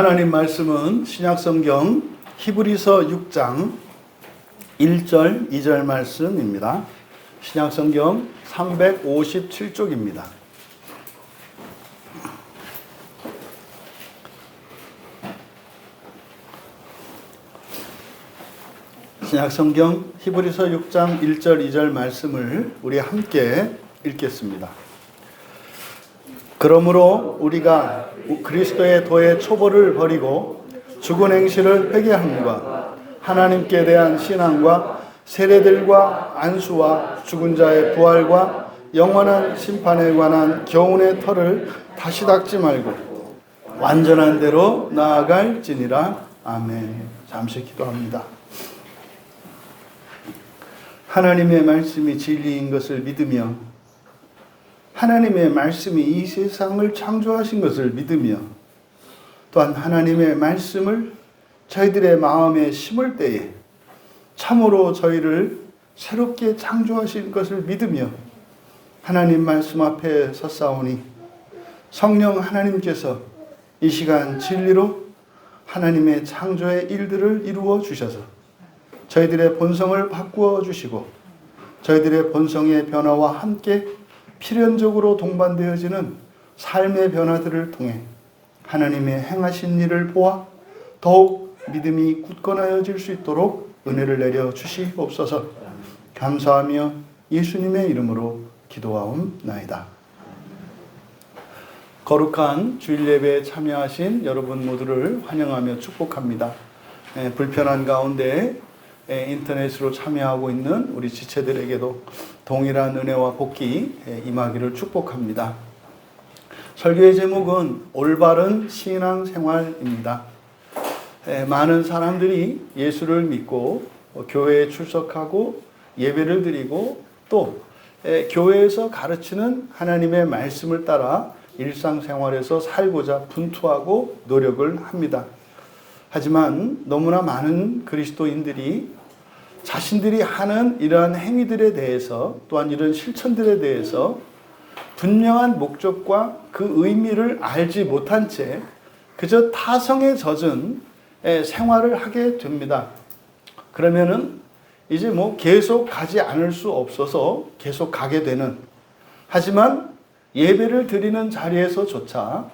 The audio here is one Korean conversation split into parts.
하나님 말씀은 신약성경 히브리서 6장 1절, 2절 말씀입니다. 신약성경 357쪽입니다. 신약성경 히브리서 6장 1절, 2절 말씀을 우리 함께 읽겠습니다. 그러므로 우리가 그리스도의 도의 초보를 버리고 죽은 행실을 회개함과 하나님께 대한 신앙과 세례들과 안수와 죽은 자의 부활과 영원한 심판에 관한 교훈의 털을 다시 닦지 말고 완전한 대로 나아갈지니라. 아멘. 잠시 기도합니다. 하나님의 말씀이 진리인 것을 믿으며 하나님의 말씀이 이 세상을 창조하신 것을 믿으며 또한 하나님의 말씀을 저희들의 마음에 심을 때에 참으로 저희를 새롭게 창조하신 것을 믿으며 하나님 말씀 앞에 섰사오니 성령 하나님께서 이 시간 진리로 하나님의 창조의 일들을 이루어 주셔서 저희들의 본성을 바꾸어 주시고 저희들의 본성의 변화와 함께 필연적으로 동반되어지는 삶의 변화들을 통해 하나님의 행하신 일을 보아 더욱 믿음이 굳건하여질 수 있도록 은혜를 내려 주시옵소서. 감사하며 예수님의 이름으로 기도하옵나이다. 거룩한 주일 예배에 참여하신 여러분 모두를 환영하며 축복합니다. 불편한 가운데 인터넷으로 참여하고 있는 우리 지체들에게도 동일한 은혜와 복이 임하기를 축복합니다. 설교의 제목은 올바른 신앙생활입니다. 많은 사람들이 예수를 믿고 교회에 출석하고 예배를 드리고 또 교회에서 가르치는 하나님의 말씀을 따라 일상생활에서 살고자 분투하고 노력을 합니다. 하지만 너무나 많은 그리스도인들이 자신들이 하는 이러한 행위들에 대해서 또한 이런 실천들에 대해서 분명한 목적과 그 의미를 알지 못한 채 그저 타성에 젖은 생활을 하게 됩니다. 그러면은 이제 계속 가지 않을 수 없어서 계속 가게 되는, 하지만 예배를 드리는 자리에서조차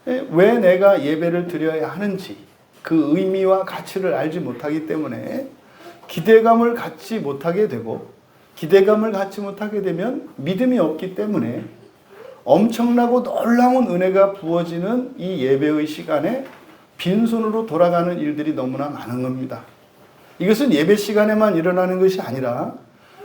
왜 내가 예배를 드려야 하는지 그 의미와 가치를 알지 못하기 때문에 기대감을 갖지 못하게 되고, 기대감을 갖지 못하게 되면 믿음이 없기 때문에 엄청나고 놀라운 은혜가 부어지는 이 예배의 시간에 빈손으로 돌아가는 일들이 너무나 많은 겁니다. 이것은 예배 시간에만 일어나는 것이 아니라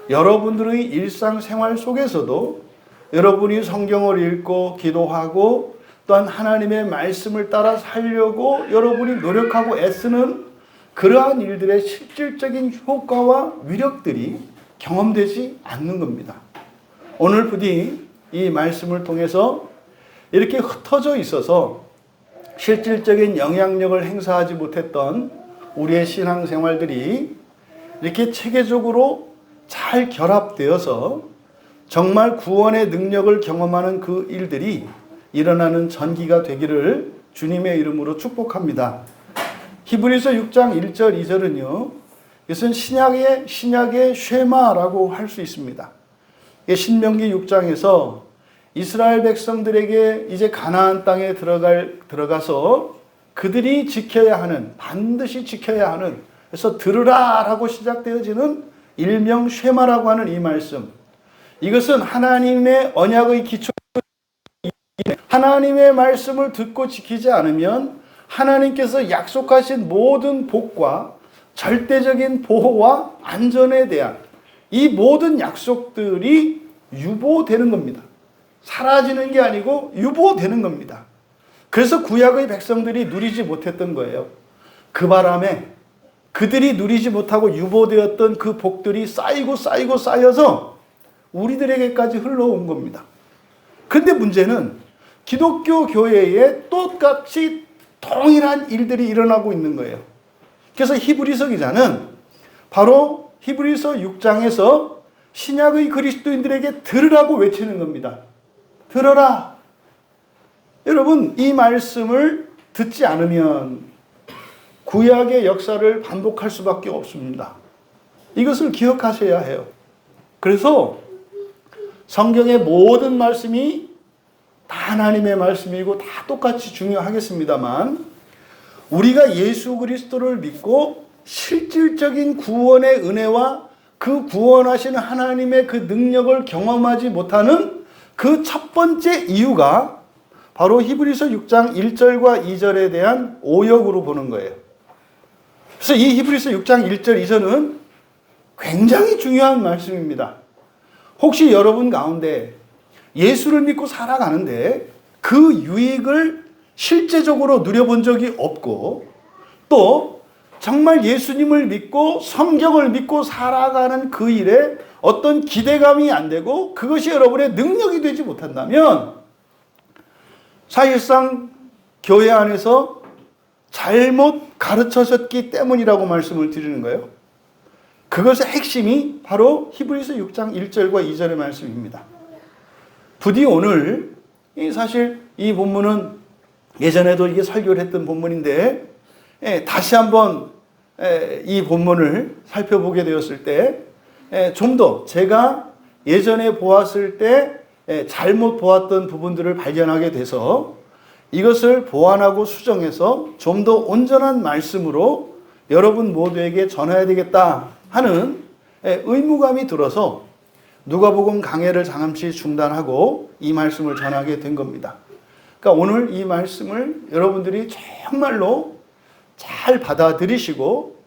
여러분들의 일상생활 속에서도 여러분이 성경을 읽고 기도하고 또한 하나님의 말씀을 따라 살려고 여러분이 노력하고 애쓰는 그러한 일들의 실질적인 효과와 위력들이 경험되지 않는 겁니다. 오늘 부디 이 말씀을 통해서 이렇게 흩어져 있어서 실질적인 영향력을 행사하지 못했던 우리의 신앙생활들이 이렇게 체계적으로 잘 결합되어서 정말 구원의 능력을 경험하는 그 일들이 일어나는 전기가 되기를 주님의 이름으로 축복합니다. 히브리서 6장 1절 2절은요. 이것은 신약의 쉐마라고 할 수 있습니다. 신명기 6장에서 이스라엘 백성들에게 이제 가나안 땅에 들어가서 그들이 지켜야 하는, 반드시 지켜야 하는, 그래서 들으라라고 시작되어지는 일명 쉐마라고 하는 이 말씀. 이것은 하나님의 언약의 기초, 하나님의 말씀을 듣고 지키지 않으면 하나님께서 약속하신 모든 복과 절대적인 보호와 안전에 대한 이 모든 약속들이 유보되는 겁니다. 사라지는 게 아니고 유보되는 겁니다. 그래서 구약의 백성들이 누리지 못했던 거예요. 그 바람에 그들이 누리지 못하고 유보되었던 그 복들이 쌓여서 우리들에게까지 흘러온 겁니다. 근데 문제는 기독교 교회에 똑같이 동일한 일들이 일어나고 있는 거예요. 그래서 히브리서 기자는 바로 히브리서 6장에서 신약의 그리스도인들에게 들으라고 외치는 겁니다. 들어라. 여러분, 이 말씀을 듣지 않으면 구약의 역사를 반복할 수밖에 없습니다. 이것을 기억하셔야 해요. 그래서 성경의 모든 말씀이 다 하나님의 말씀이고 다 똑같이 중요하겠습니다만, 우리가 예수 그리스도를 믿고 실질적인 구원의 은혜와 그 구원하시는 하나님의 그 능력을 경험하지 못하는 그 첫 번째 이유가 바로 히브리서 6장 1절과 2절에 대한 오역으로 보는 거예요. 그래서 이 히브리서 6장 1절 2절은 굉장히 중요한 말씀입니다. 혹시 여러분 가운데 예수를 믿고 살아가는데 그 유익을 실제적으로 누려본 적이 없고, 또 정말 예수님을 믿고 성경을 믿고 살아가는 그 일에 어떤 기대감이 안 되고 그것이 여러분의 능력이 되지 못한다면 사실상 교회 안에서 잘못 가르쳐졌기 때문이라고 말씀을 드리는 거예요. 그것의 핵심이 바로 히브리서 6장 1절과 2절의 말씀입니다. 부디 오늘 사실 이 본문은 예전에도 이게 설교를 했던 본문인데 다시 한번 이 본문을 살펴보게 되었을 때 좀 더 제가 예전에 보았을 때 잘못 보았던 부분들을 발견하게 돼서 이것을 보완하고 수정해서 좀 더 온전한 말씀으로 여러분 모두에게 전해야 되겠다 하는 의무감이 들어서 누가복음 강해를 잠시 중단하고 이 말씀을 전하게 된 겁니다. 그러니까 오늘 이 말씀을 여러분들이 정말로 잘 받아들이시고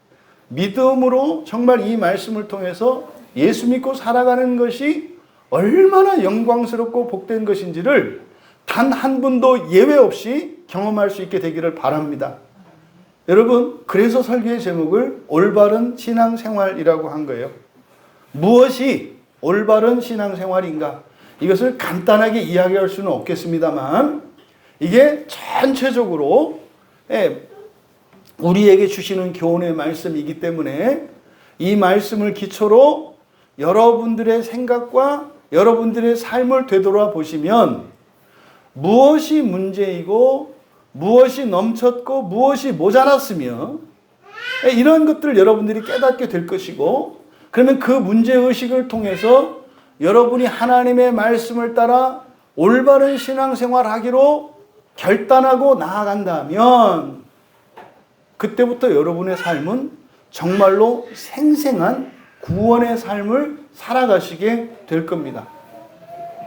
믿음으로 정말 이 말씀을 통해서 예수 믿고 살아가는 것이 얼마나 영광스럽고 복된 것인지를 단 한 분도 예외 없이 경험할 수 있게 되기를 바랍니다. 여러분, 그래서 설교의 제목을 올바른 신앙생활이라고 한 거예요. 무엇이 올바른 신앙생활인가? 이것을 간단하게 이야기할 수는 없겠습니다만 이게 전체적으로 우리에게 주시는 교훈의 말씀이기 때문에 이 말씀을 기초로 여러분들의 생각과 여러분들의 삶을 되돌아 보시면 무엇이 문제이고 무엇이 넘쳤고 무엇이 모자랐으며 이런 것들을 여러분들이 깨닫게 될 것이고, 그러면 그 문제의식을 통해서 여러분이 하나님의 말씀을 따라 올바른 신앙생활 하기로 결단하고 나아간다면 그때부터 여러분의 삶은 정말로 생생한 구원의 삶을 살아가시게 될 겁니다.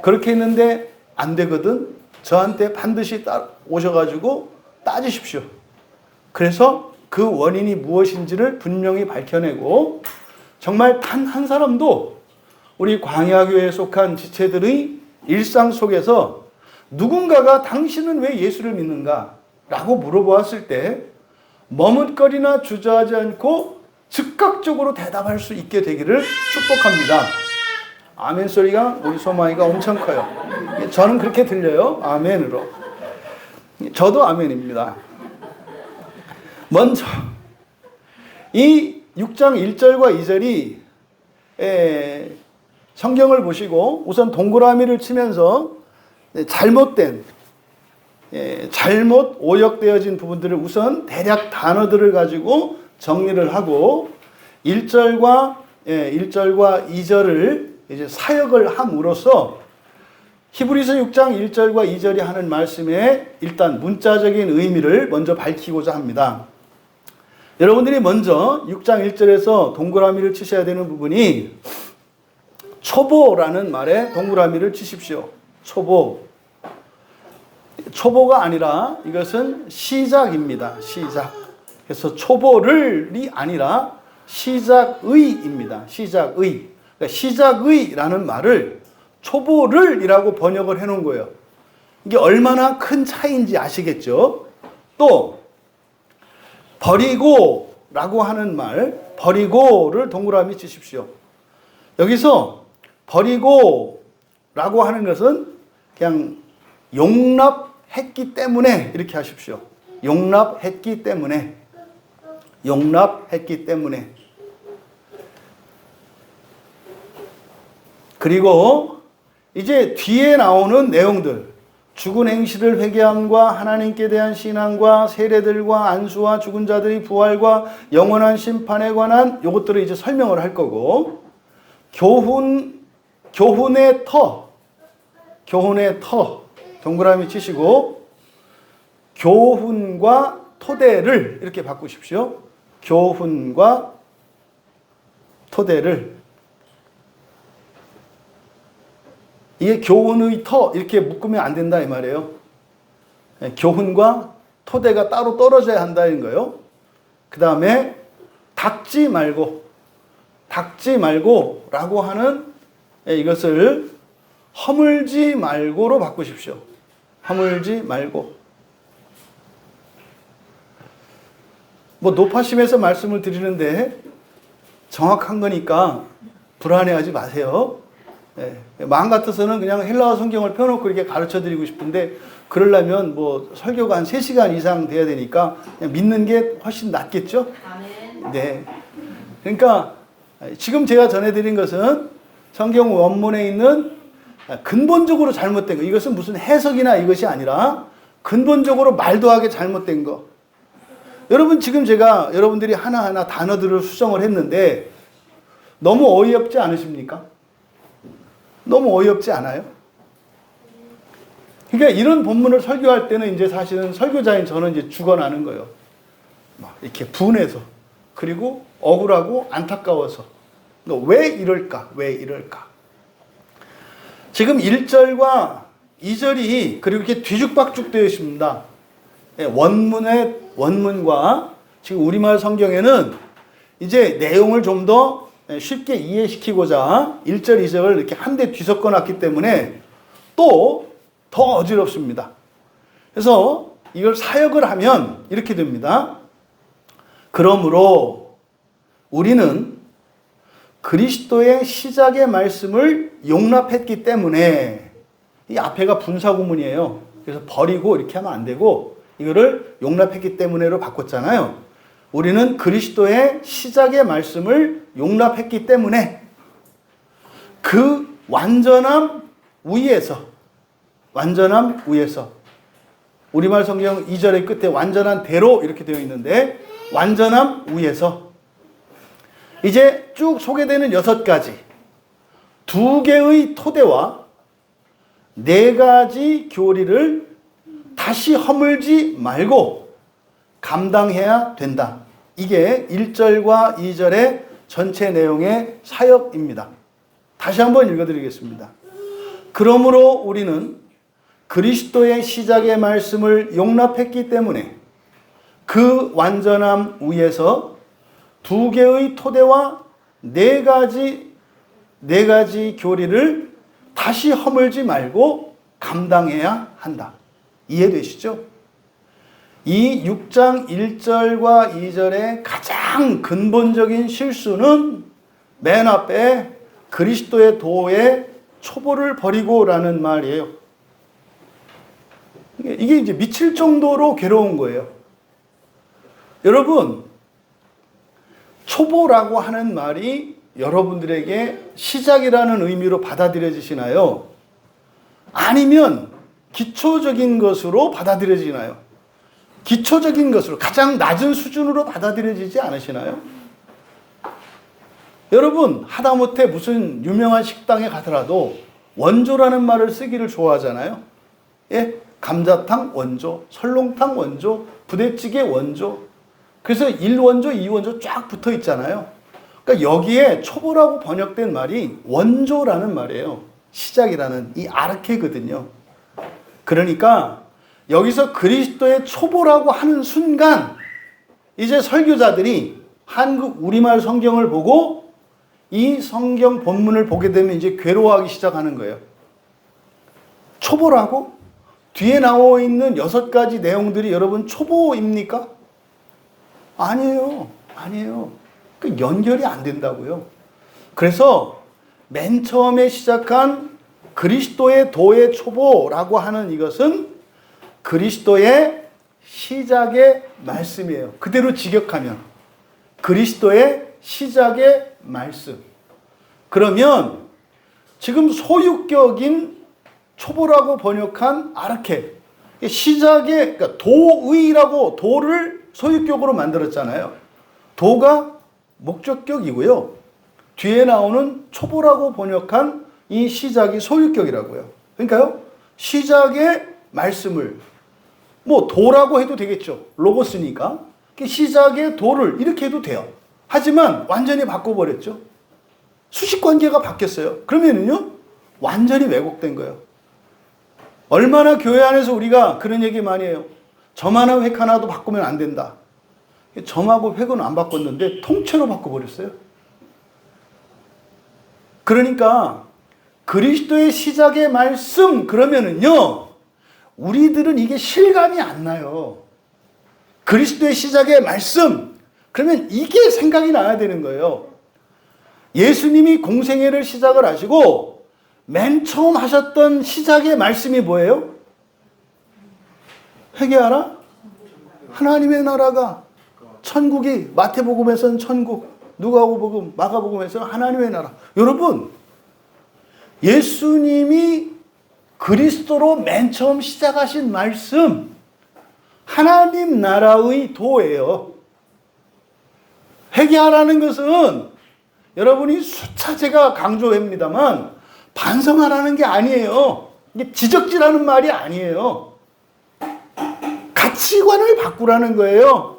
그렇게 했는데 안 되거든? 저한테 반드시 오셔가지고 따지십시오. 그래서 그 원인이 무엇인지를 분명히 밝혀내고 정말 단 한 사람도 우리 광야교회에 속한 지체들의 일상 속에서 누군가가 당신은 왜 예수를 믿는가? 라고 물어보았을 때 머뭇거리나 주저하지 않고 즉각적으로 대답할 수 있게 되기를 축복합니다. 아멘 소리가 우리 소마이가 엄청 커요. 저는 그렇게 들려요. 아멘으로. 저도 아멘입니다. 먼저 이 6장 1절과 2절이 성경을 보시고 우선 동그라미를 치면서 잘못된 잘못 오역되어진 부분들을 우선 대략 단어들을 가지고 정리를 하고 1절과 2절을 이제 사역을 함으로써 히브리서 6장 1절과 2절이 하는 말씀에 일단 문자적인 의미를 먼저 밝히고자 합니다. 여러분들이 먼저 6장 1절에서 동그라미를 치셔야 되는 부분이 초보라는 말에 동그라미를 치십시오. 초보. 초보가 아니라 이것은 시작입니다. 시작. 그래서 초보를이 아니라 시작의입니다. 시작의. 그러니까 시작의라는 말을 초보를이라고 번역을 해놓은 거예요. 이게 얼마나 큰 차이인지 아시겠죠? 또 버리고라고 하는 말, 버리고를 동그라미 치십시오. 여기서 버리고라고 하는 것은 그냥 용납했기 때문에 이렇게 하십시오. 용납했기 때문에. 용납했기 때문에. 그리고 이제 뒤에 나오는 내용들, 죽은 행실을 회개함과 하나님께 대한 신앙과 세례들과 안수와 죽은 자들의 부활과 영원한 심판에 관한 요것들을 이제 설명을 할 거고, 교훈의 터, 동그라미 치시고 교훈과 토대를 이렇게 바꾸십시오. 교훈과 토대를. 이게 교훈의 터 이렇게 묶으면 안 된다 이 말이에요. 교훈과 토대가 따로 떨어져야 한다는 거예요. 그 다음에 닦지 말고 라고 하는 이것을 허물지 말고로 바꾸십시오. 허물지 말고. 뭐 노파심에서 말씀을 드리는데 정확한 거니까 불안해하지 마세요. 마음 같아서는 그냥 헬라어 성경을 펴놓고 이렇게 가르쳐 드리고 싶은데, 그러려면 뭐 설교가 한 3시간 이상 돼야 되니까 그냥 믿는 게 훨씬 낫겠죠? 아멘. 네. 그러니까 지금 제가 전해드린 것은 성경 원문에 있는 근본적으로 잘못된 거, 이것은 무슨 해석이나 이것이 아니라 근본적으로 말도 하게 잘못된 거. 여러분, 지금 제가 여러분들이 하나하나 단어들을 수정을 했는데 너무 어이없지 않으십니까? 너무 어이없지 않아요? 그러니까 이런 본문을 설교할 때는 이제 사실은 설교자인 저는 이제 죽어나는 거예요. 막 이렇게 분해서, 그리고 억울하고 안타까워서. 왜 이럴까? 왜 이럴까? 지금 1절과 2절이 그리고 이렇게 뒤죽박죽 되어 있습니다. 원문과 지금 우리말 성경에는 이제 내용을 좀 더 쉽게 이해시키고자 1절, 2절을 이렇게 한데 뒤섞어 놨기 때문에 또 더 어지럽습니다. 그래서 이걸 사역을 하면 이렇게 됩니다. 그러므로 우리는 그리스도의 시작의 말씀을 용납했기 때문에, 이 앞에가 분사구문이에요. 그래서 버리고 이렇게 하면 안 되고 이거를 용납했기 때문에로 바꿨잖아요. 우리는 그리스도의 시작의 말씀을 용납했기 때문에 그 완전함 위에서 우리말 성경 2절의 끝에 완전한 대로 이렇게 되어 있는데, 완전함 위에서 이제 쭉 소개되는 6가지, 2개의 토대와 4가지 교리를 다시 허물지 말고 감당해야 된다. 이게 1절과 2절의 전체 내용의 사역입니다. 다시 한번 읽어드리겠습니다. 그러므로 우리는 그리스도의 시작의 말씀을 용납했기 때문에 그 완전함 위에서 2개의 토대와 4가지 교리를 다시 허물지 말고 감당해야 한다. 이해되시죠? 이 6장 1절과 2절의 가장 근본적인 실수는 맨 앞에 그리스도의 도의 초보를 버리고라는 말이에요. 이게 이제 미칠 정도로 괴로운 거예요. 여러분, 초보라고 하는 말이 여러분들에게 시작이라는 의미로 받아들여지시나요? 아니면 기초적인 것으로 받아들여지나요? 기초적인 것으로, 가장 낮은 수준으로 받아들여지지 않으시나요? 여러분, 하다못해 무슨 유명한 식당에 가더라도 원조라는 말을 쓰기를 좋아하잖아요. 예? 감자탕 원조, 설렁탕 원조, 부대찌개 원조. 그래서 1원조, 2원조 쫙 붙어 있잖아요. 그러니까 여기에 초보라고 번역된 말이 원조라는 말이에요. 시작이라는 이 아르케거든요. 그러니까 여기서 그리스도의 초보라고 하는 순간 이제 설교자들이 한국 우리말 성경을 보고 이 성경 본문을 보게 되면 이제 괴로워하기 시작하는 거예요. 초보라고? 뒤에 나와 있는 6가지 내용들이 여러분 초보입니까? 아니에요. 그 연결이 안 된다고요. 그래서 맨 처음에 시작한 그리스도의 도의 초보라고 하는 이것은 그리스도의 시작의 말씀이에요. 그대로 직역하면 그리스도의 시작의 말씀. 그러면 지금 소유격인 초보라고 번역한 아르케. 시작에, 그러니까 도의라고 도를 소유격으로 만들었잖아요. 도가 목적격이고요. 뒤에 나오는 초보라고 번역한 이 시작이 소유격이라고요. 그러니까요, 시작의 말씀을, 뭐 도라고 해도 되겠죠. 로고스니까. 시작의 도를 이렇게 해도 돼요. 하지만 완전히 바꿔버렸죠. 수식관계가 바뀌었어요. 그러면은요, 완전히 왜곡된 거예요. 얼마나 교회 안에서 우리가 그런 얘기 많이 해요. 점 하나 획 하나도 바꾸면 안 된다. 점하고 획은 안 바꿨는데 통째로 바꿔버렸어요. 그러니까 그리스도의 시작의 말씀 그러면은요, 우리들은 이게 실감이 안 나요. 그리스도의 시작의 말씀 그러면 이게 생각이 나야 되는 거예요. 예수님이 공생애를 시작을 하시고 맨 처음 하셨던 시작의 말씀이 뭐예요? 회개하라. 하나님의 나라가 천국이, 마태복음에서는 천국, 누가복음, 마가복음에서는 하나님의 나라. 여러분, 예수님이 그리스도로 맨 처음 시작하신 말씀, 하나님 나라의 도예요. 회개하라는 것은 여러분이 수차 제가 강조합니다만 반성하라는 게 아니에요. 이게 지적질하는 말이 아니에요. 가치관을 바꾸라는 거예요.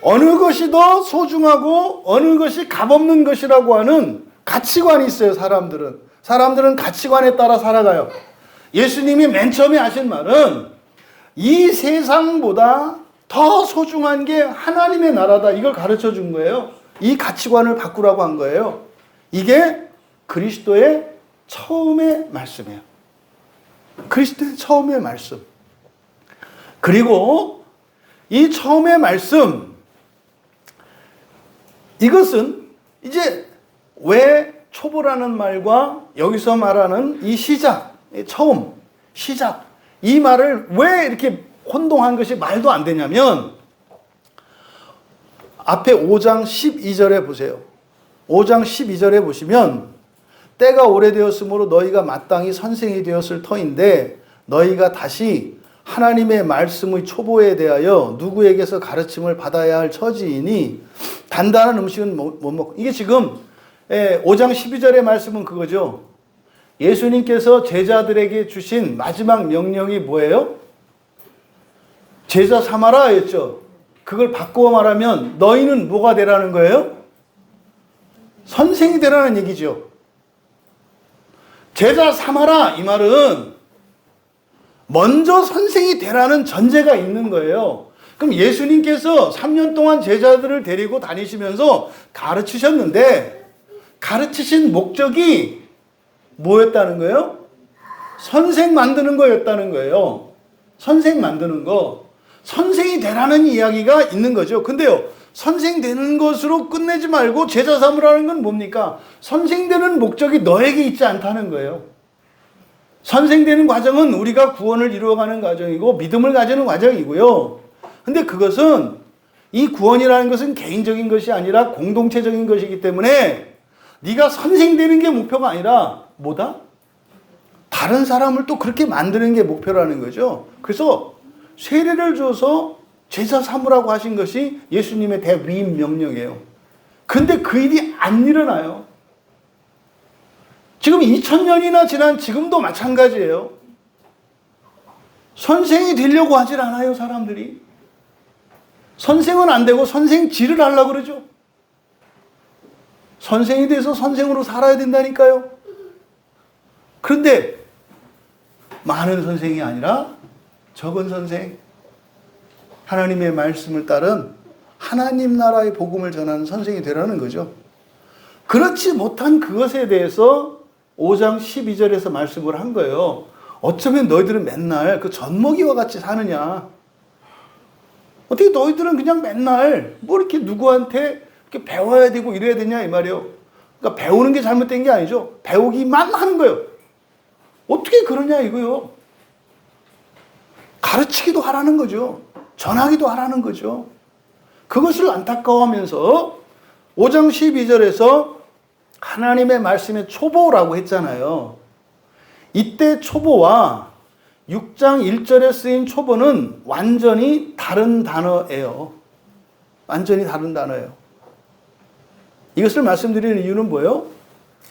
어느 것이 더 소중하고 어느 것이 값없는 것이라고 하는 가치관이 있어요. 사람들은 가치관에 따라 살아가요. 예수님이 맨 처음에 하신 말은 이 세상보다 더 소중한 게 하나님의 나라다. 이걸 가르쳐 준 거예요. 이 가치관을 바꾸라고 한 거예요. 이게 그리스도의 처음의 말씀이에요. 그리스도의 처음의 말씀. 그리고 이 처음의 말씀, 이것은 이제 왜 초보라는 말과 여기서 말하는 이 시작, 처음, 시작, 이 말을 왜 이렇게 혼동한 것이 말도 안 되냐면 앞에 5장 12절에 보세요. 5장 12절에 보시면 때가 오래되었으므로 너희가 마땅히 선생이 되었을 터인데 너희가 다시 하나님의 말씀의 초보에 대하여 누구에게서 가르침을 받아야 할 처지이니 단단한 음식은 못 먹고. 이게 지금 5장 12절의 말씀은 그거죠. 예수님께서 제자들에게 주신 마지막 명령이 뭐예요? 제자 삼아라 했죠. 그걸 바꾸어 말하면 너희는 뭐가 되라는 거예요? 선생이 되라는 얘기죠. 제자 삼아라 이 말은 먼저 선생이 되라는 전제가 있는 거예요. 그럼 예수님께서 3년 동안 제자들을 데리고 다니시면서 가르치셨는데 가르치신 목적이 뭐였다는 거예요? 선생 만드는 거였다는 거예요. 선생 만드는 거. 선생이 되라는 이야기가 있는 거죠. 근데요, 선생 되는 것으로 끝내지 말고 제자 삼으라는 건 뭡니까? 선생 되는 목적이 너에게 있지 않다는 거예요. 선생 되는 과정은 우리가 구원을 이루어가는 과정이고 믿음을 가지는 과정이고요. 근데 그것은 이 구원이라는 것은 개인적인 것이 아니라 공동체적인 것이기 때문에 네가 선생 되는 게 목표가 아니라 뭐다? 다른 사람을 또 그렇게 만드는 게 목표라는 거죠. 그래서 세례를 줘서 제자 삼으라고 하신 것이 예수님의 대위임 명령이에요. 근데 그 일이 안 일어나요. 지금 2000년이나 지난 지금도 마찬가지예요. 선생이 되려고 하질 않아요, 사람들이. 선생은 안 되고 선생질을 하려고 그러죠. 선생이 돼서 선생으로 살아야 된다니까요. 그런데 많은 선생이 아니라 적은 선생, 하나님의 말씀을 따른 하나님 나라의 복음을 전하는 선생이 되라는 거죠. 그렇지 못한 그것에 대해서 5장 12절에서 말씀을 한 거예요. 어쩌면 너희들은 맨날 그 젖먹이와 같이 사느냐. 어떻게 너희들은 그냥 맨날 뭐 이렇게 누구한테 이렇게 배워야 되고 이래야 되냐 이 말이에요. 그러니까 배우는 게 잘못된 게 아니죠. 배우기만 하는 거예요. 어떻게 그러냐 이거요. 가르치기도 하라는 거죠. 전하기도 하라는 거죠. 그것을 안타까워하면서 5장 12절에서 하나님의 말씀의 초보라고 했잖아요. 이때 초보와 6장 1절에 쓰인 초보는 완전히 다른 단어예요. 완전히 다른 단어예요. 이것을 말씀드리는 이유는 뭐예요?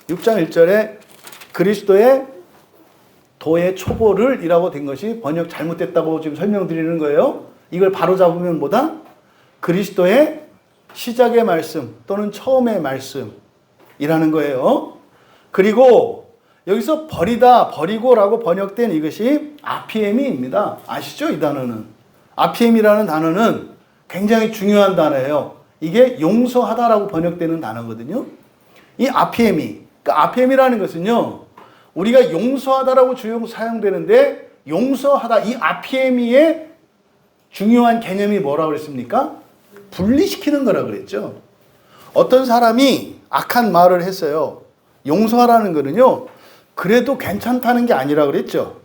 6장 1절에 그리스도의 도의 초보를 이라고 된 것이 번역 잘못됐다고 지금 설명드리는 거예요. 이걸 바로 잡으면 뭐다? 그리스도의 시작의 말씀 또는 처음의 말씀이라는 거예요. 그리고 여기서 버리다, 버리고라고 번역된 이것이 아피에미입니다. 아시죠? 이 단어는. 아피엠이라는 단어는 굉장히 중요한 단어예요. 이게 용서하다라고 번역되는 단어거든요. 이 아피에미, 그러니까 아피엠이라는 것은요, 우리가 용서하다라고 주요 사용되는데, 용서하다, 이 아피에미의 중요한 개념이 뭐라고 그랬습니까? 분리시키는 거라고 그랬죠. 어떤 사람이 악한 말을 했어요. 용서하라는 거는요, 그래도 괜찮다는 게 아니라 그랬죠.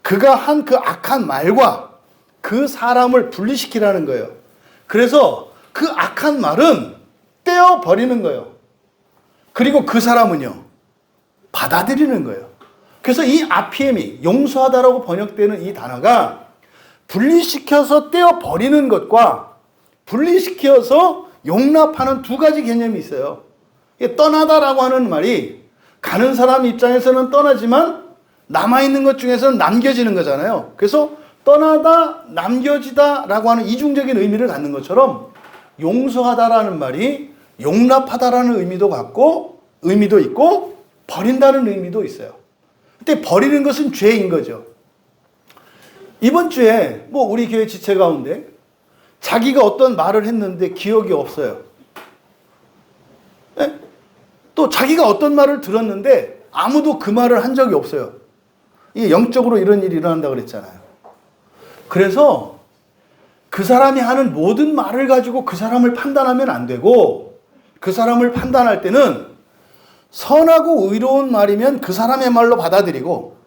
그가 한 그 악한 말과 그 사람을 분리시키라는 거예요. 그래서 그 악한 말은 떼어버리는 거예요. 그리고 그 사람은요, 받아들이는 거예요. 그래서 이 아피엠이 용서하다라고 번역되는 이 단어가 분리시켜서 떼어버리는 것과 분리시켜서 용납하는 두 가지 개념이 있어요. 떠나다라고 하는 말이 가는 사람 입장에서는 떠나지만 남아있는 것 중에서는 남겨지는 거잖아요. 그래서 떠나다, 남겨지다라고 하는 이중적인 의미를 갖는 것처럼 용서하다라는 말이 용납하다라는 의미도 있고 버린다는 의미도 있어요. 근데 버리는 것은 죄인 거죠. 이번 주에 우리 교회 지체 가운데 자기가 어떤 말을 했는데 기억이 없어요. 네? 또 자기가 어떤 말을 들었는데 아무도 그 말을 한 적이 없어요. 이게 영적으로 이런 일이 일어난다고 그랬잖아요. 그래서 그 사람이 하는 모든 말을 가지고 그 사람을 판단하면 안 되고, 그 사람을 판단할 때는 선하고 의로운 말이면 그 사람의 말로 받아들이고,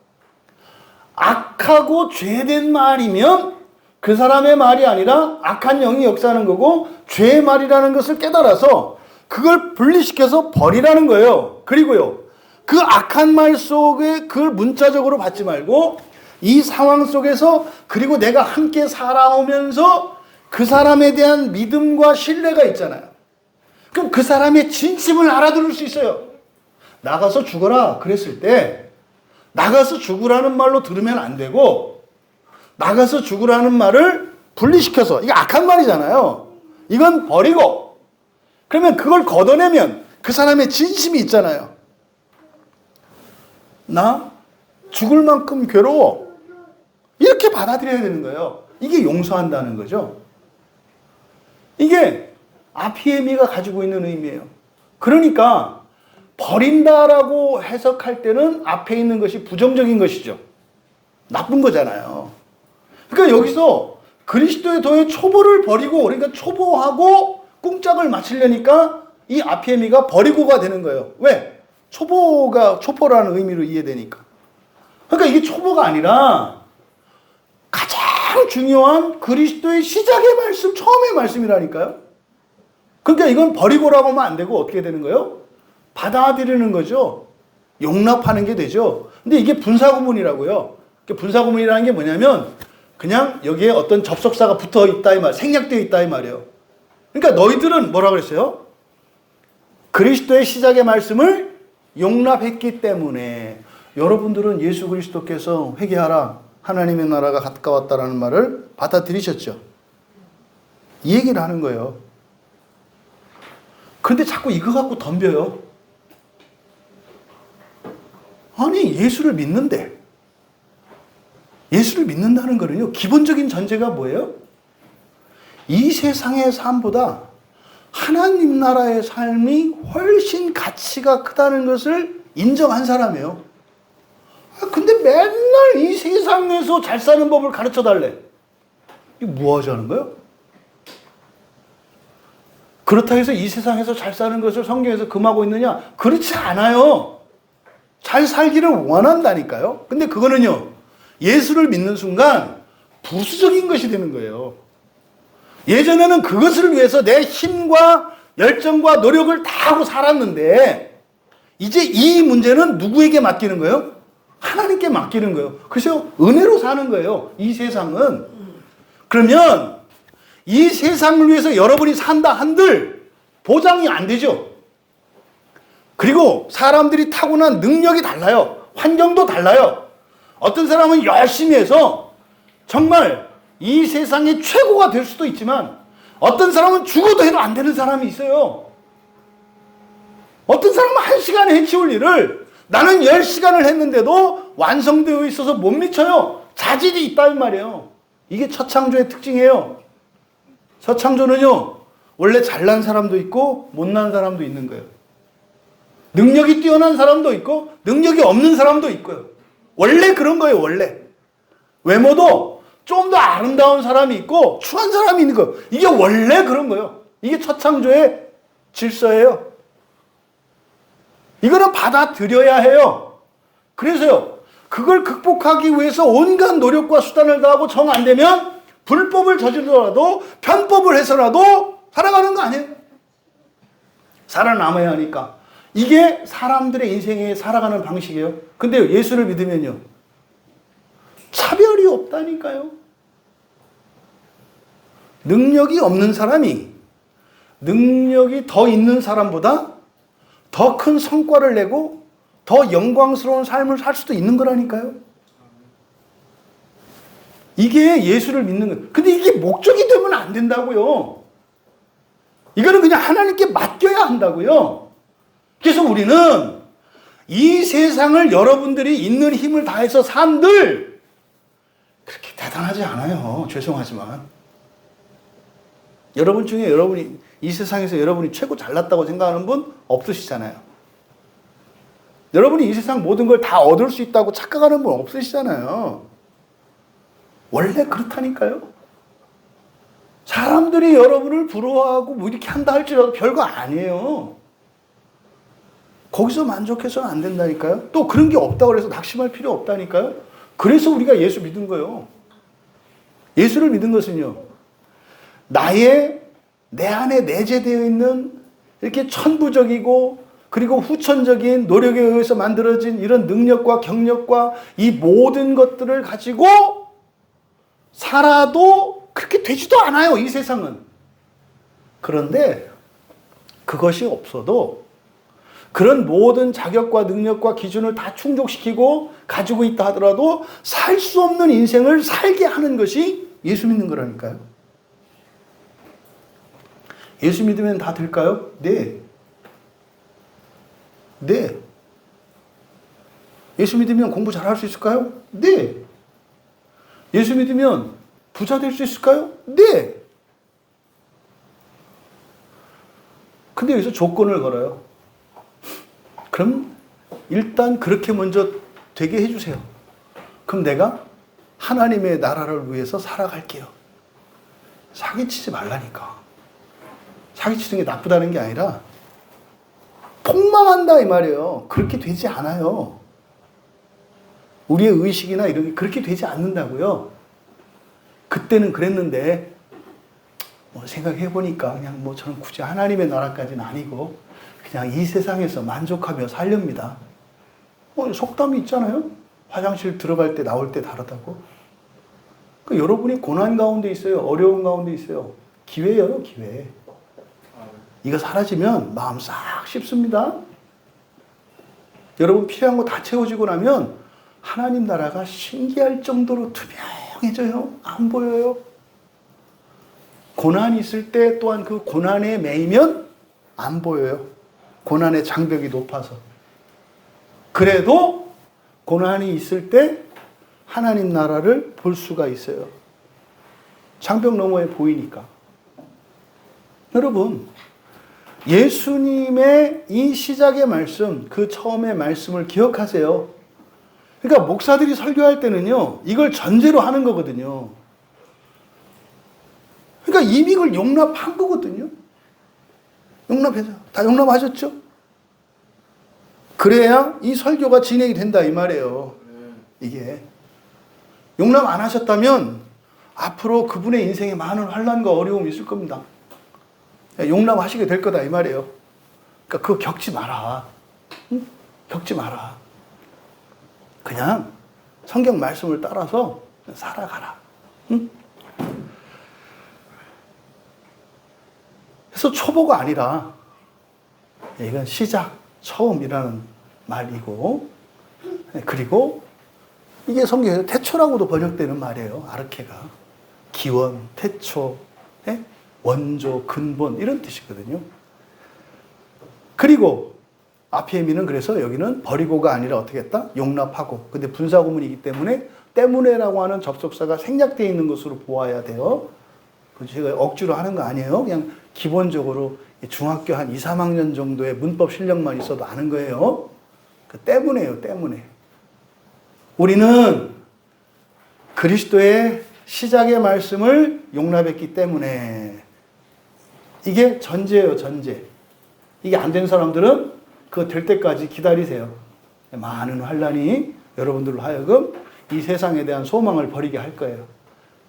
악하고 죄된 말이면 그 사람의 말이 아니라 악한 영이 역사하는 거고 죄의 말이라는 것을 깨달아서 그걸 분리시켜서 버리라는 거예요. 그리고요, 그 악한 말 속에 그걸 문자적으로 받지 말고 이 상황 속에서, 그리고 내가 함께 살아오면서 그 사람에 대한 믿음과 신뢰가 있잖아요. 그럼 그 사람의 진심을 알아들을 수 있어요. 나가서 죽어라 그랬을 때 나가서 죽으라는 말로 들으면 안 되고, 나가서 죽으라는 말을 분리시켜서, 이게 악한 말이잖아요. 이건 버리고, 그러면 그걸 걷어내면 그 사람의 진심이 있잖아요. 나 죽을 만큼 괴로워. 이렇게 받아들여야 되는 거예요. 이게 용서한다는 거죠. 이게 아피에미가 가지고 있는 의미예요. 그러니까 버린다라고 해석할 때는 앞에 있는 것이 부정적인 것이죠. 나쁜 거잖아요. 그러니까 여기서 그리스도의 도의 초보를 버리고, 그러니까 초보하고 꿍짝을 맞추려니까 이 아피에미가 버리고가 되는 거예요. 왜? 초보라는 의미로 이해되니까. 그러니까 이게 초보가 아니라 가장 중요한 그리스도의 시작의 말씀, 처음의 말씀이라니까요. 그러니까 이건 버리고라고 하면 안 되고 어떻게 되는 거예요? 받아들이는 거죠. 용납하는 게 되죠. 근데 이게 분사구문이라고요. 분사구문이라는 게 뭐냐면 그냥 여기에 어떤 접속사가 붙어 있다 이 말, 생략되어 있다 이 말이에요. 그러니까 너희들은 뭐라 그랬어요? 그리스도의 시작의 말씀을 용납했기 때문에 여러분들은 예수 그리스도께서 회개하라, 하나님의 나라가 가까웠다라는 말을 받아들이셨죠. 이 얘기를 하는 거예요. 그런데 자꾸 이거 갖고 덤벼요. 아니, 예수를 믿는데, 예수를 믿는다는 거는요, 기본적인 전제가 뭐예요? 이 세상의 삶보다 하나님 나라의 삶이 훨씬 가치가 크다는 것을 인정한 사람이에요. 근데 맨날 이 세상에서 잘 사는 법을 가르쳐 달래. 이게 뭐 하자는 거예요? 그렇다 해서 이 세상에서 잘 사는 것을 성경에서 금하고 있느냐? 그렇지 않아요. 잘 살기를 원한다니까요. 근데 그거는요, 예수를 믿는 순간 부수적인 것이 되는 거예요. 예전에는 그것을 위해서 내 힘과 열정과 노력을 다 하고 살았는데, 이제 이 문제는 누구에게 맡기는 거예요? 하나님께 맡기는 거예요. 그래서 은혜로 사는 거예요. 이 세상은. 그러면 이 세상을 위해서 여러분이 산다 한들 보장이 안 되죠. 그리고 사람들이 타고난 능력이 달라요. 환경도 달라요. 어떤 사람은 열심히 해서 정말 이 세상의 최고가 될 수도 있지만 어떤 사람은 죽어도 해도 안 되는 사람이 있어요. 어떤 사람은 1시간에 해치울 일을 나는 10시간을 했는데도 완성되어 있어서 못 미쳐요. 자질이 있다는 말이에요. 이게 처창조의 특징이에요. 처창조는요, 원래 잘난 사람도 있고 못난 사람도 있는 거예요. 능력이 뛰어난 사람도 있고 능력이 없는 사람도 있고요. 원래 그런 거예요. 원래 외모도 좀 더 아름다운 사람이 있고 추한 사람이 있는 거예요. 이게 원래 그런 거예요. 이게 처창조의 질서예요. 이거는 받아들여야 해요. 그래서요, 그걸 극복하기 위해서 온갖 노력과 수단을 다하고 정 안 되면 불법을 저지르더라도 편법을 해서라도 살아가는 거 아니에요? 살아남아야 하니까. 이게 사람들의 인생에 살아가는 방식이에요. 근데 예수를 믿으면요, 차별이 없다니까요. 능력이 없는 사람이 능력이 더 있는 사람보다 더 큰 성과를 내고 더 영광스러운 삶을 살 수도 있는 거라니까요. 이게 예수를 믿는 거예요. 근데 이게 목적이 되면 안 된다고요. 이거는 그냥 하나님께 맡겨야 한다고요. 그래서 우리는 이 세상을 여러분들이 있는 힘을 다해서 산들 그렇게 대단하지 않아요. 죄송하지만. 여러분 중에 여러분이 이 세상에서 여러분이 최고 잘났다고 생각하는 분 없으시잖아요. 여러분이 이 세상 모든 걸 다 얻을 수 있다고 착각하는 분 없으시잖아요. 원래 그렇다니까요. 사람들이 여러분을 부러워하고 뭐 이렇게 한다 할지라도 별거 아니에요. 거기서 만족해서는 안 된다니까요. 또 그런 게 없다고 해서 낙심할 필요 없다니까요. 그래서 우리가 예수 믿은 거예요. 예수를 믿은 것은요, 내 안에 내재되어 있는 이렇게 천부적이고 그리고 후천적인 노력에 의해서 만들어진 이런 능력과 경력과 이 모든 것들을 가지고 살아도 그렇게 되지도 않아요, 이 세상은. 그런데 그것이 없어도 그런 모든 자격과 능력과 기준을 다 충족시키고 가지고 있다 하더라도 살 수 없는 인생을 살게 하는 것이 예수 믿는 거라니까요. 예수 믿으면 다 될까요? 네. 네. 예수 믿으면 공부 잘할 수 있을까요? 네. 예수 믿으면 부자 될 수 있을까요? 네. 근데 여기서 조건을 걸어요. 그럼 일단 그렇게 먼저 되게 해주세요. 그럼 내가 하나님의 나라를 위해서 살아갈게요. 사기치지 말라니까. 사기치는 게 나쁘다는 게 아니라 폭망한다 이 말이에요. 그렇게 되지 않아요. 우리의 의식이나 이런 게 그렇게 되지 않는다고요. 그때는 그랬는데 뭐 생각해보니까 그냥 뭐 저는 굳이 하나님의 나라까지는 아니고 그냥 이 세상에서 만족하며 살렵니다. 속담이 있잖아요. 화장실 들어갈 때 나올 때 다르다고. 그러니까 여러분이 고난 가운데 있어요. 어려운 가운데 있어요. 기회예요, 기회. 이거 사라지면 마음 싹 쉽습니다. 여러분 필요한 거 다 채워지고 나면 하나님 나라가 신기할 정도로 투명해져요. 안 보여요. 고난이 있을 때 또한 그 고난에 매이면 안 보여요. 고난의 장벽이 높아서. 그래도 고난이 있을 때 하나님 나라를 볼 수가 있어요. 장벽 너머에 보이니까. 여러분, 예수님의 이 시작의 말씀, 그 처음의 말씀을 기억하세요. 그러니까 목사들이 설교할 때는요, 이걸 전제로 하는 거거든요. 그러니까 이미 이걸 용납한 거거든요. 용납해서. 다 용납하셨죠? 그래야 이 설교가 진행이 된다 이 말이에요. 이게. 용납 안 하셨다면 앞으로 그분의 인생에 많은 환난과 어려움이 있을 겁니다. 용납하시게 될 거다 이 말이에요. 그러니까 그거 겪지 마라. 응? 겪지 마라. 그냥 성경 말씀을 따라서 살아가라. 응? 그래서 초보가 아니라 이건 시작, 처음이라는 말이고, 그리고 이게 성경에서 태초라고도 번역되는 말이에요. 아르케가 기원, 태초, 원조, 근본 이런 뜻이거든요. 그리고 아피에미는 그래서 여기는 버리고가 아니라 어떻게 했다? 용납하고. 근데 분사구문이기 때문에라고 하는 접속사가 생략되어 있는 것으로 보아야 돼요. 제가 억지로 하는 거 아니에요. 그냥 기본적으로 중학교 한 2, 3학년 정도의 문법 실력만 있어도 아는 거예요. 그 때문에요, 때문에. 우리는 그리스도의 시작의 말씀을 용납했기 때문에 이게 전제예요, 전제. 이게 안 된 사람들은 그거 될 때까지 기다리세요. 많은 환란이 여러분들로 하여금 이 세상에 대한 소망을 버리게 할 거예요.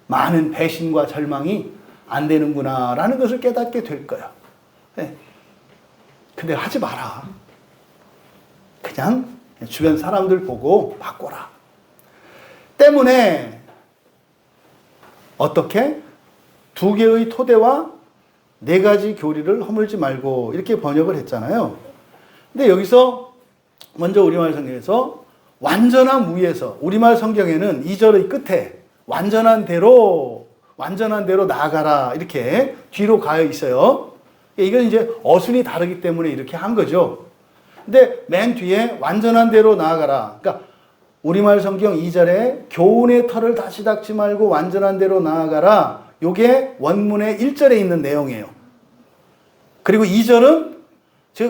많은 배신과 절망이 안 되는구나라는 것을 깨닫게 될 거예요. 근데 하지 마라. 그냥 주변 사람들 보고 바꿔라. 때문에 어떻게? 2개의 토대와 4가지 교리를 허물지 말고 이렇게 번역을 했잖아요. 근데 여기서 먼저 우리말 성경에서 완전한 무에서 우리말 성경에는 2절의 끝에 완전한 대로 나아가라 이렇게 뒤로 가여 있어요. 이건 이제 어순이 다르기 때문에 이렇게 한 거죠. 근데 맨 뒤에 완전한 대로 나아가라. 그러니까 우리말 성경 2절에 교훈의 털을 다시 닦지 말고 완전한 대로 나아가라. 요게 원문의 1절에 있는 내용이에요. 그리고 2절은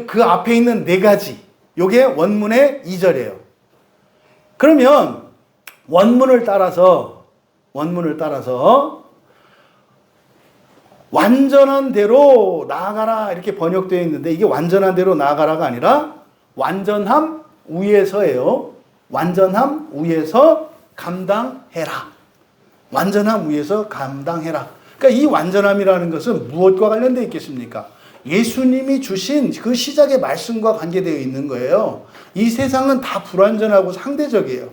그 앞에 있는 4가지. 요게 원문의 2절이에요. 그러면 원문을 따라서 완전한 대로 나아가라 이렇게 번역되어 있는데 이게 완전한 대로 나아가라가 아니라 완전함 위에서예요. 완전함 위에서 감당해라. 완전함 위에서 감당해라. 그러니까 이 완전함이라는 것은 무엇과 관련되어 있겠습니까? 예수님이 주신 그 시작의 말씀과 관계되어 있는 거예요. 이 세상은 다 불완전하고 상대적이에요.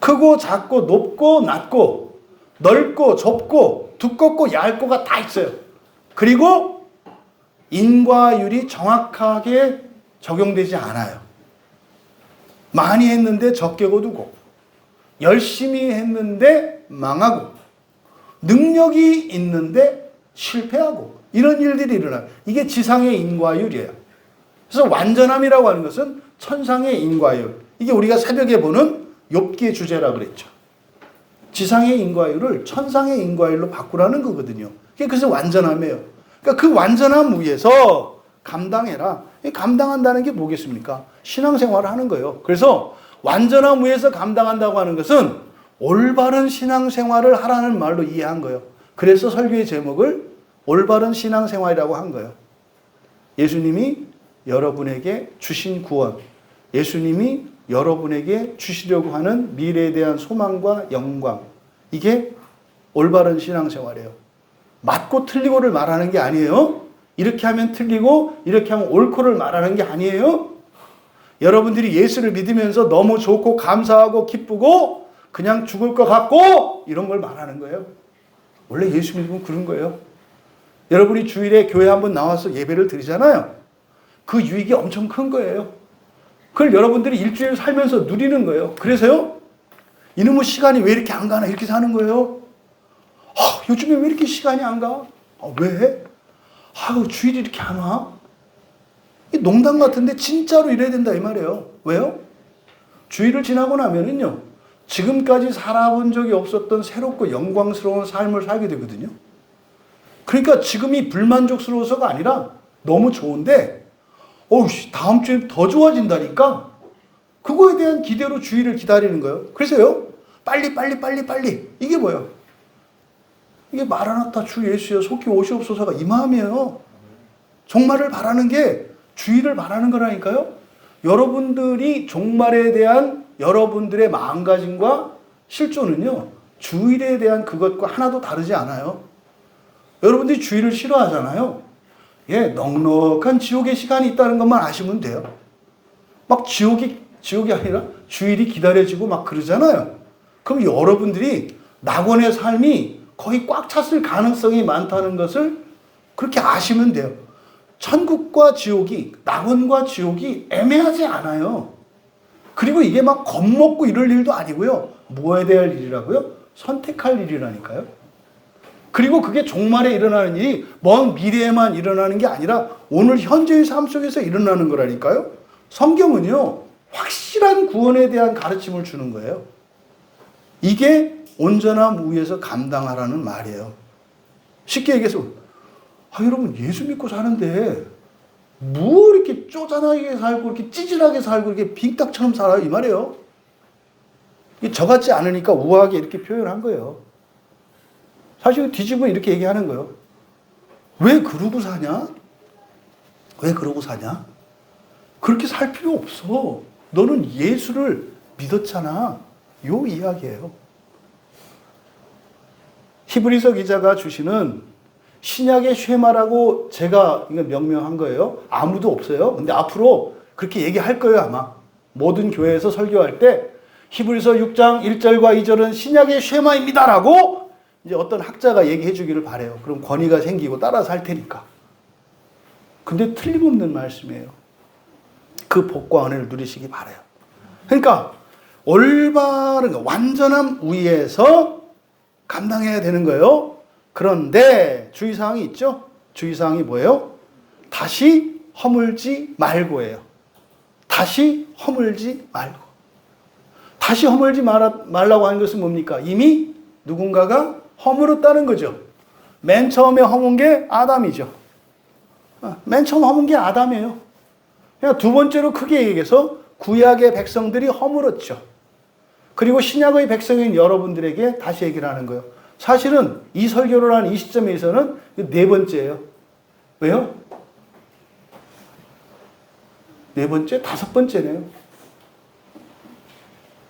크고 작고 높고 낮고 넓고 좁고 두껍고 얇고가 다 있어요. 그리고 인과율이 정확하게 적용되지 않아요. 많이 했는데 적게 거두고 열심히 했는데 망하고 능력이 있는데 실패하고 이런 일들이 일어나요. 이게 지상의 인과율이에요. 그래서 완전함이라고 하는 것은 천상의 인과율. 이게 우리가 새벽에 보는 욥기의 주제라고 그랬죠. 지상의 인과율을 천상의 인과율로 바꾸라는 거거든요. 그래서 완전함이에요. 그러니까 그 완전함 위에서 감당해라. 감당한다는 게 뭐겠습니까? 신앙생활을 하는 거예요. 그래서 완전함 위에서 감당한다고 하는 것은 올바른 신앙생활을 하라는 말로 이해한 거예요. 그래서 설교의 제목을 올바른 신앙생활이라고 한 거예요. 예수님이 여러분에게 주신 구원, 예수님이 여러분에게 주시려고 하는 미래에 대한 소망과 영광, 이게 올바른 신앙생활이에요. 맞고 틀리고를 말하는 게 아니에요. 이렇게 하면 틀리고 이렇게 하면 옳고를 말하는 게 아니에요. 여러분들이 예수를 믿으면서 너무 좋고 감사하고 기쁘고 그냥 죽을 것 같고 이런 걸 말하는 거예요. 원래 예수 믿으면 그런 거예요. 여러분이 주일에 교회 한번 나와서 예배를 드리잖아요. 그 유익이 엄청 큰 거예요. 그걸 여러분들이 일주일 살면서 누리는 거예요. 그래서요, 이놈의 시간이 왜 이렇게 안 가나 이렇게 사는 거예요. 요즘에 왜 이렇게 시간이 안 가? 왜? 주일이 이렇게 안 와? 농담 같은데 진짜로 이래야 된다 이 말이에요. 왜요? 주일을 지나고 나면은요, 지금까지 살아본 적이 없었던 새롭고 영광스러운 삶을 살게 되거든요. 그러니까 지금이 불만족스러워서가 아니라 너무 좋은데 다음 주에 더 좋아진다니까 그거에 대한 기대로 주일을 기다리는 거예요. 그래서요, 빨리 이게 뭐예요? 이게 마라나타 주 예수여 속히 오시옵소서가 이 마음이에요. 종말을 바라는 게 주일을 바라는 거라니까요. 여러분들이 종말에 대한 여러분들의 마음가짐과 실존은요, 주일에 대한 그것과 하나도 다르지 않아요. 여러분들이 주일을 싫어하잖아요. 넉넉한 지옥의 시간이 있다는 것만 아시면 돼요. 막 지옥이 아니라 주일이 기다려지고 막 그러잖아요. 그럼 여러분들이 낙원의 삶이 거의 꽉 찼을 가능성이 많다는 것을 그렇게 아시면 돼요. 천국과 지옥이, 낙원과 지옥이 애매하지 않아요. 그리고 이게 막 겁먹고 이럴 일도 아니고요. 뭐에 대할 일이라고요? 선택할 일이라니까요. 그리고 그게 종말에 일어나는 일이 먼 미래에만 일어나는 게 아니라 오늘 현재의 삶 속에서 일어나는 거라니까요. 성경은요, 확실한 구원에 대한 가르침을 주는 거예요. 이게 온전함 위에서 감당하라는 말이에요. 쉽게 얘기해서, 여러분 예수 믿고 사는데 뭐 이렇게 쪼잔하게 살고 이렇게 찌질하게 살고 이렇게 빙딱처럼 살아요 이 말이에요. 이게 저같지 않으니까 우아하게 이렇게 표현한 거예요. 사실 뒤집으면 이렇게 얘기하는 거예요. 왜 그러고 사냐? 왜 그러고 사냐? 그렇게 살 필요 없어. 너는 예수를 믿었잖아. 요 이야기예요. 히브리서 기자가 주시는 신약의 쉐마라고 제가 이거 명명한 거예요. 아무도 없어요. 근데 앞으로 그렇게 얘기할 거예요, 아마. 모든 교회에서 설교할 때 히브리서 6장 1절과 2절은 신약의 쉐마입니다라고 이제 어떤 학자가 얘기해 주기를 바래요. 그럼 권위가 생기고 따라서 할 테니까. 근데 틀림없는 말씀이에요. 그 복과 은혜를 누리시기 바래요. 그러니까 올바른 완전함 위에서 감당해야 되는 거예요. 그런데 주의사항이 있죠? 주의사항이 뭐예요? 다시 허물지 말고예요. 다시 허물지 말고. 다시 허물지 말라고 하는 것은 뭡니까? 이미 누군가가 허물었다는 거죠. 맨 처음에 허문 게 아담이죠. 맨 처음 허문 게 아담이에요. 그냥 두 번째로 크게 얘기해서 구약의 백성들이 허물었죠. 그리고 신약의 백성인 여러분들에게 다시 얘기를 하는 거예요. 사실은 이 설교를 하는 이 시점에서는 네 번째예요. 왜요? 네 번째, 다섯 번째네요.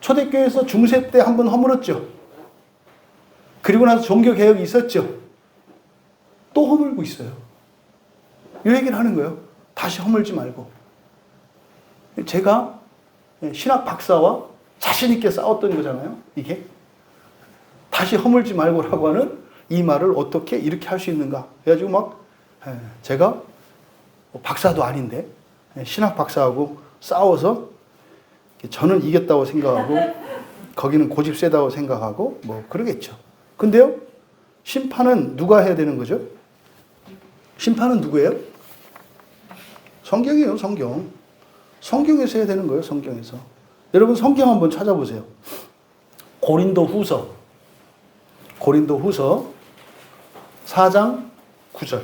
초대교회에서 중세 때 한번 허물었죠. 그리고 나서 종교개혁이 있었죠. 또 허물고 있어요. 이 얘기를 하는 거예요. 다시 허물지 말고. 제가 신학 박사와 자신 있게 싸웠던 거잖아요. 이게. 다시 허물지 말고라고 하는 이 말을 어떻게 이렇게 할 수 있는가. 그래가지고 막 제가 박사도 아닌데 신학 박사하고 싸워서 저는 이겼다고 생각하고 거기는 고집 세다고 생각하고 뭐 그러겠죠. 근데요, 심판은 누가 해야 되는 거죠? 심판은 누구예요? 성경이에요, 성경. 성경에서 해야 되는 거예요, 성경에서. 여러분 성경 한번 찾아보세요. 고린도 후서 4장 9절.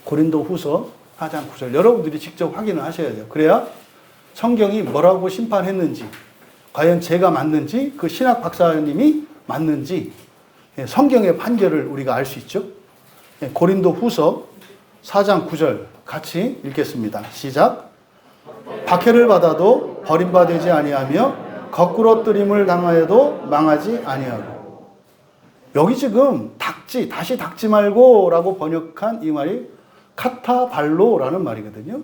고린도 후서 4장 9절. 여러분들이 직접 확인을 하셔야 돼요. 그래야 성경이 뭐라고 심판했는지, 과연 제가 맞는지, 그 신학 박사님이 맞는지, 성경의 판결을 우리가 알 수 있죠. 고린도 후서 4장 9절 같이 읽겠습니다. 시작. 박해를 받아도 버림받지 아니하며 거꾸로 뜨림을 당하여도 망하지 아니하고. 여기 지금 다시 닦지 말고라고 번역한 이 말이 카타발로라는 말이거든요.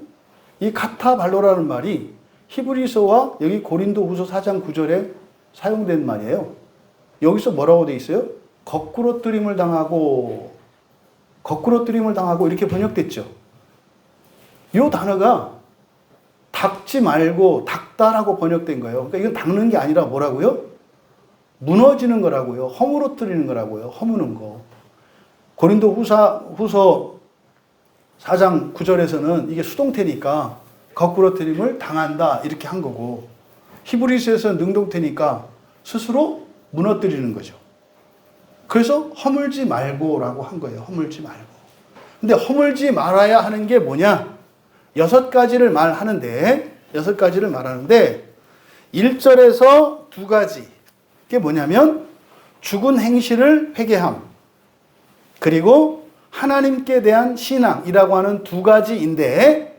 이 카타발로라는 말이 히브리서와 여기 고린도 후서 4장 9절에 사용된 말이에요. 여기서 뭐라고 돼 있어요? 거꾸로 뜨림을 당하고 이렇게 번역됐죠. 이 단어가 닦지 말고 닦다라고 번역된 거예요. 그러니까 이건 닦는 게 아니라 뭐라고요? 무너지는 거라고요. 허물어뜨리는 거라고요. 허무는 거. 고린도 후서 4장 9절에서는 이게 수동태니까 거꾸로뜨림을 당한다 이렇게 한 거고, 히브리서에서는 능동태니까 스스로 무너뜨리는 거죠. 그래서 허물지 말고라고 한 거예요. 허물지 말고. 근데 허물지 말아야 하는 게 뭐냐? 6가지를 말하는데 1절에서 2가지. 그게 뭐냐면 죽은 행실을 회개함, 그리고 하나님께 대한 신앙이라고 하는 2가지인데,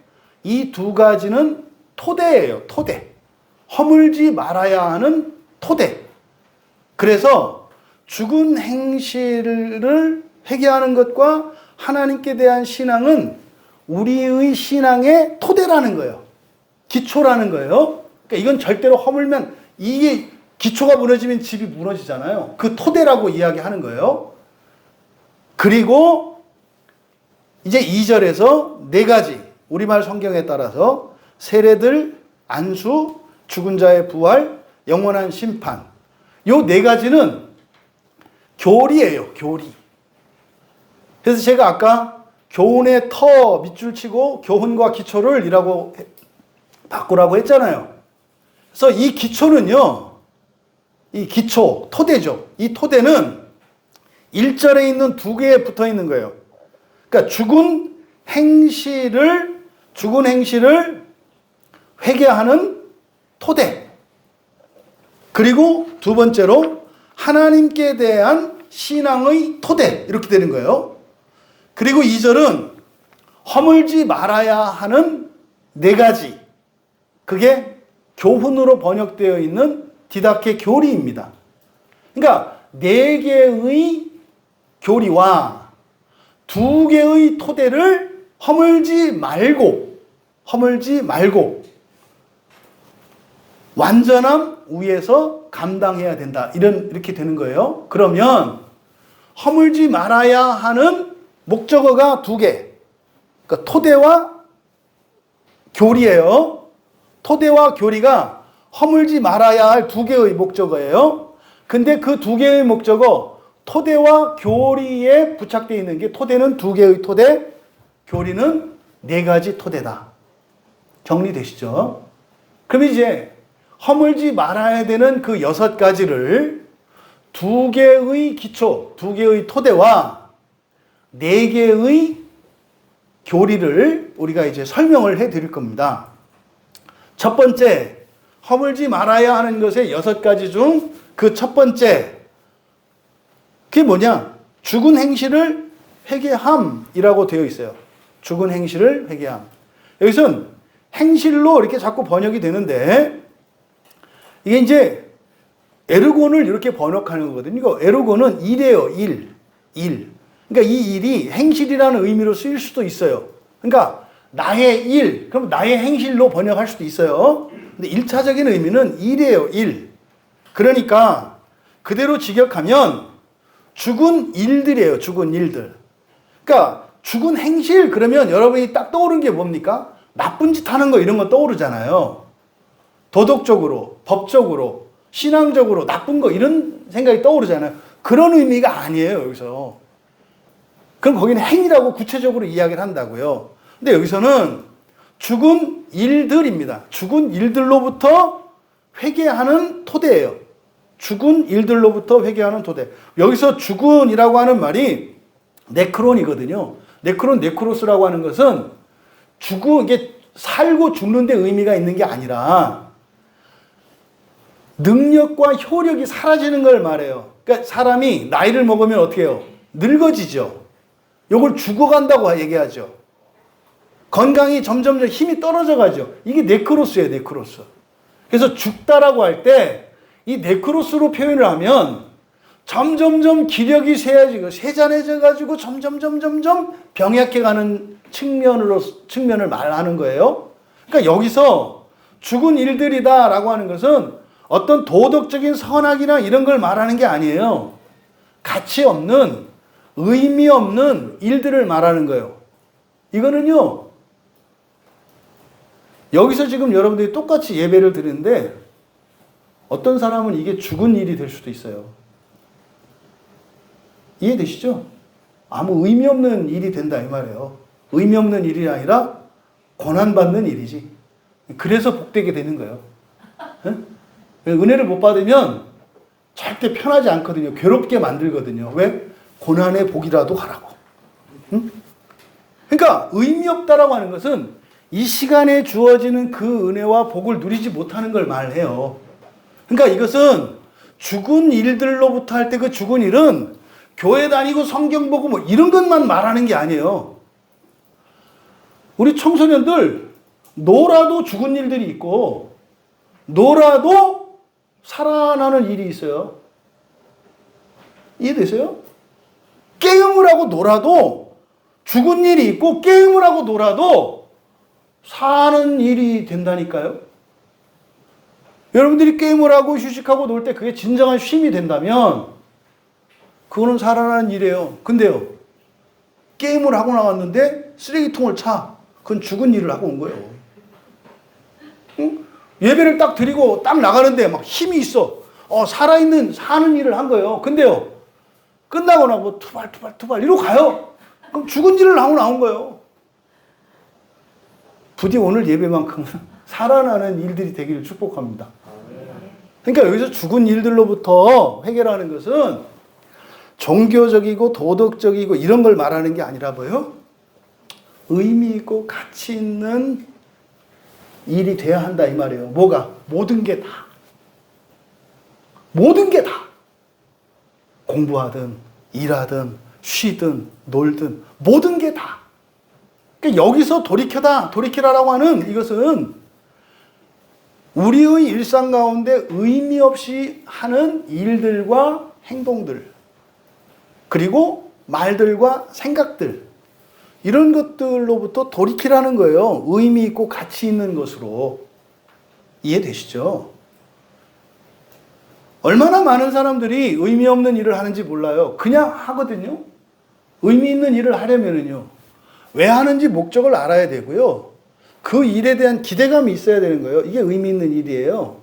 이 2가지는 토대예요. 토대. 허물지 말아야 하는 토대. 그래서 죽은 행실을 회개하는 것과 하나님께 대한 신앙은 우리의 신앙의 토대라는 거예요. 기초라는 거예요. 그러니까 이건 절대로 허물면 이게 기초가 무너지면 집이 무너지잖아요. 그 토대라고 이야기하는 거예요. 그리고 이제 2절에서 네 가지 우리말 성경에 따라서 세례들, 안수, 죽은 자의 부활, 영원한 심판. 요 네 가지는 교리예요. 교리. 그래서 제가 아까 교훈의 터 밑줄 치고 교훈과 기초를 이라고 바꾸라고 했잖아요. 그래서 이 기초는요. 이 기초, 토대죠. 이 토대는 1절에 있는 두 개에 붙어 있는 거예요. 그러니까 죽은 행실을 회개하는 토대. 그리고 두 번째로 하나님께 대한 신앙의 토대. 이렇게 되는 거예요. 그리고 2절은 허물지 말아야 하는 네 가지. 그게 교훈으로 번역되어 있는 디다케 교리입니다. 그러니까 네 개의 교리와 두 개의 토대를 허물지 말고 완전함 위에서 감당해야 된다. 이렇게 되는 거예요. 그러면 허물지 말아야 하는 목적어가 두 개. 그러니까 토대와 교리예요. 토대와 교리가 허물지 말아야 할 두 개의 목적어예요. 근데 그 두 개의 목적어, 토대와 교리에 부착되어 있는 게 토대는 두 개의 토대, 교리는 네 가지 토대다. 정리되시죠? 그럼 이제 허물지 말아야 되는 그 6가지를 두 개의 기초, 두 개의 토대와 네 개의 교리를 우리가 이제 설명을 해 드릴 겁니다. 첫 번째, 허물지 말아야 하는 것의 6가지 중 그 첫 번째, 그게 뭐냐? 죽은 행실을 회개함이라고 되어 있어요. 죽은 행실을 회개함. 여기서는 행실로 이렇게 자꾸 번역이 되는데, 이게 이제 에르곤을 이렇게 번역하는 거거든요. 이거 에르곤은 일이에요. 일. 그러니까 이 일이 행실이라는 의미로 쓰일 수도 있어요. 그러니까 나의 일, 그럼 나의 행실로 번역할 수도 있어요. 근데 1차적인 의미는 일이에요. 일. 그러니까 그대로 직역하면 죽은 일들이에요. 죽은 일들. 그러니까 죽은 행실 그러면 여러분이 딱 떠오르는 게 뭡니까? 나쁜 짓 하는 거 이런 거 떠오르잖아요. 도덕적으로, 법적으로, 신앙적으로 나쁜 거 이런 생각이 떠오르잖아요. 그런 의미가 아니에요. 여기서. 그럼 거기는 행위라고 구체적으로 이야기를 한다고요. 근데 여기서는 죽은 일들입니다. 죽은 일들로부터 회개하는 토대예요. 죽은 일들로부터 회개하는 토대. 여기서 죽은이라고 하는 말이 네크론이거든요. 네크로스라고 하는 것은 이게 살고 죽는 데 의미가 있는 게 아니라 능력과 효력이 사라지는 걸 말해요. 그러니까 사람이 나이를 먹으면 어떻게 해요? 늙어지죠. 요걸 죽어간다고 얘기하죠. 건강이 점점 힘이 떨어져 가죠. 이게 네크로스예요, 네크로스. 그래서 죽다라고 할 때 이 네크로스로 표현을 하면 점점점 기력이 세잔해져 가지고 점점 병약해 가는 측면을 말하는 거예요. 그러니까 여기서 죽은 일들이다라고 하는 것은 어떤 도덕적인 선악이나 이런 걸 말하는 게 아니에요. 가치 없는, 의미 없는 일들을 말하는 거예요. 이거는요, 여기서 지금 여러분들이 똑같이 예배를 드리는데 어떤 사람은 이게 죽은 일이 될 수도 있어요. 이해되시죠? 아무 의미 없는 일이 된다 이 말이에요. 의미 없는 일이 아니라 고난받는 일이지. 그래서 복되게 되는 거예요. 은혜를 못 받으면 절대 편하지 않거든요. 괴롭게 만들거든요. 왜? 고난의 복이라도 하라고. 그러니까 의미 없다라고 하는 것은 이 시간에 주어지는 그 은혜와 복을 누리지 못하는 걸 말해요. 그러니까 이것은 죽은 일들로부터 할 때 그 죽은 일은 교회 다니고 성경 보고 뭐 이런 것만 말하는 게 아니에요. 우리 청소년들 놀아도 죽은 일들이 있고 놀아도 살아나는 일이 있어요. 이해되세요? 게임을 하고 놀아도 죽은 일이 있고 게임을 하고 놀아도 사는 일이 된다니까요. 여러분들이 게임을 하고 휴식하고 놀 때 그게 진정한 쉼이 된다면 그거는 살아나는 일이에요. 근데요, 게임을 하고 나왔는데 쓰레기통을 차. 그건 죽은 일을 하고 온 거예요. 응? 예배를 딱 드리고 딱 나가는데 막 힘이 있어. 살아있는, 사는 일을 한 거예요. 근데요, 끝나고 나고 투발 이러고 가요. 그럼 죽은 일을 하고 나온 거예요. 부디 오늘 예배만큼은 살아나는 일들이 되기를 축복합니다. 그러니까 여기서 죽은 일들로부터 회개라는 것은 종교적이고 도덕적이고 이런 걸 말하는 게 아니라 뭐요? 의미 있고 가치 있는 일이 돼야 한다 이 말이에요. 뭐가? 모든 게 다. 모든 게 다. 공부하든 일하든 쉬든 놀든 모든 게 다. 그러니까 여기서 돌이키라라고 하는 이것은 우리의 일상 가운데 의미 없이 하는 일들과 행동들, 그리고 말들과 생각들, 이런 것들로부터 돌이키라는 거예요. 의미 있고 가치 있는 것으로. 이해되시죠? 얼마나 많은 사람들이 의미 없는 일을 하는지 몰라요. 그냥 하거든요. 의미 있는 일을 하려면요, 왜 하는지 목적을 알아야 되고요. 그 일에 대한 기대감이 있어야 되는 거예요. 이게 의미 있는 일이에요.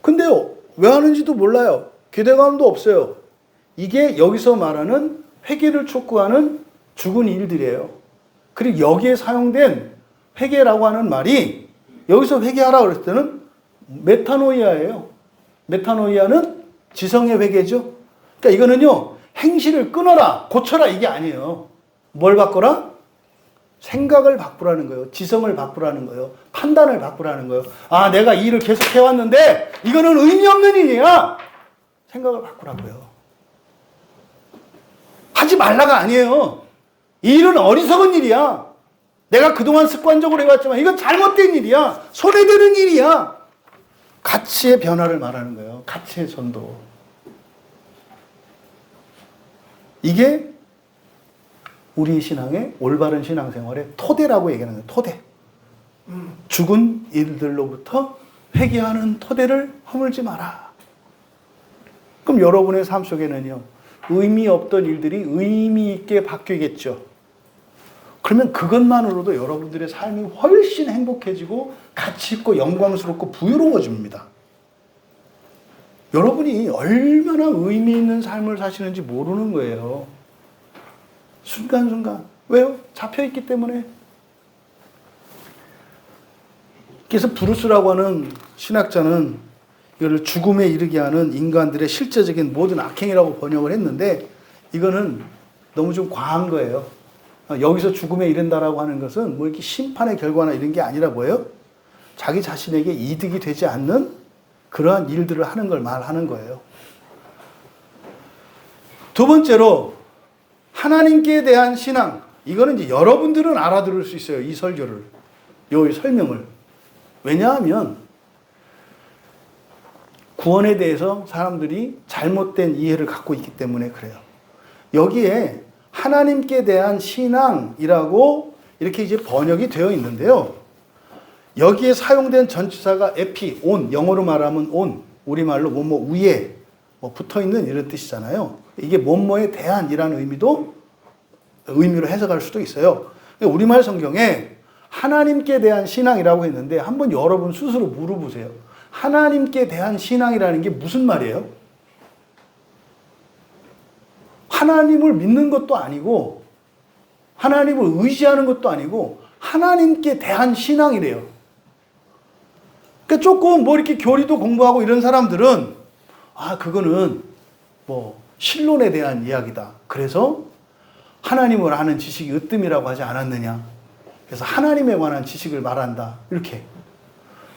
근데요, 왜 하는지도 몰라요. 기대감도 없어요. 이게 여기서 말하는 회개를 촉구하는 죽은 일들이에요. 그리고 여기에 사용된 회개라고 하는 말이 여기서 회개하라 그랬을 때는 메타노이아예요. 메타노이아는 지성의 회개죠. 그러니까 이거는요, 행실을 끊어라, 고쳐라 이게 아니에요. 뭘 바꿔라? 생각을 바꾸라는 거예요. 지성을 바꾸라는 거예요. 판단을 바꾸라는 거예요. 내가 이 일을 계속 해왔는데 이거는 의미 없는 일이야. 생각을 바꾸라고요. 하지 말라가 아니에요. 이 일은 어리석은 일이야. 내가 그동안 습관적으로 해왔지만 이건 잘못된 일이야. 손해되는 일이야. 가치의 변화를 말하는 거예요. 가치의 전도. 이게 우리 신앙의 올바른 신앙생활의 토대라고 얘기하는 거예요. 토대. 죽은 일들로부터 회개하는 토대를 허물지 마라. 그럼 여러분의 삶 속에는요, 의미 없던 일들이 의미 있게 바뀌겠죠. 그러면 그것만으로도 여러분들의 삶이 훨씬 행복해지고 가치 있고 영광스럽고 부유로워집니다. 여러분이 얼마나 의미 있는 삶을 사시는지 모르는 거예요. 순간순간. 왜요? 잡혀있기 때문에. 그래서 브루스라고 하는 신학자는 이걸 죽음에 이르게 하는 인간들의 실제적인 모든 악행이라고 번역을 했는데, 이거는 너무 좀 과한 거예요. 여기서 죽음에 이른다라고 하는 것은 뭐 이렇게 심판의 결과나 이런 게 아니라 뭐예요? 자기 자신에게 이득이 되지 않는 그러한 일들을 하는 걸 말하는 거예요. 두 번째로, 하나님께 대한 신앙. 이거는 이제 여러분들은 알아들을 수 있어요. 이 설교를. 이 설명을. 왜냐하면 구원에 대해서 사람들이 잘못된 이해를 갖고 있기 때문에 그래요. 여기에 하나님께 대한 신앙이라고 이렇게 이제 번역이 되어 있는데요. 여기에 사용된 전치사가 에피, 온, 영어로 말하면 온, 우리말로 뭐뭐 위에 뭐 붙어 있는 이런 뜻이잖아요. 이게 뭐뭐에 대한이라는 의미로 해석할 수도 있어요. 우리말 성경에 하나님께 대한 신앙이라고 했는데 한번 여러분 스스로 물어보세요. 하나님께 대한 신앙이라는 게 무슨 말이에요? 하나님을 믿는 것도 아니고 하나님을 의지하는 것도 아니고 하나님께 대한 신앙이래요. 그러니까 조금 뭐 이렇게 교리도 공부하고 이런 사람들은 그거는 뭐 신론에 대한 이야기다. 그래서 하나님을 아는 지식이 으뜸이라고 하지 않았느냐. 그래서 하나님에 관한 지식을 말한다.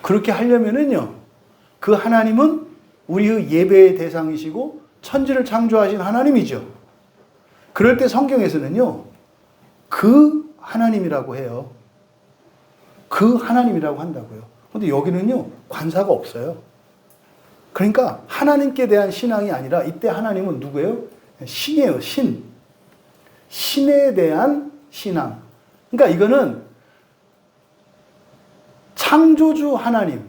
그렇게 하려면은요, 그 하나님은 우리의 예배의 대상이시고 천지를 창조하신 하나님이죠. 그럴 때 성경에서는요, 그 하나님이라고 해요. 그 하나님이라고 한다고요. 근데 여기는요, 관사가 없어요. 그러니까 하나님께 대한 신앙이 아니라 이때 하나님은 누구예요? 신이에요, 신. 신에 대한 신앙. 그러니까 이거는 창조주 하나님,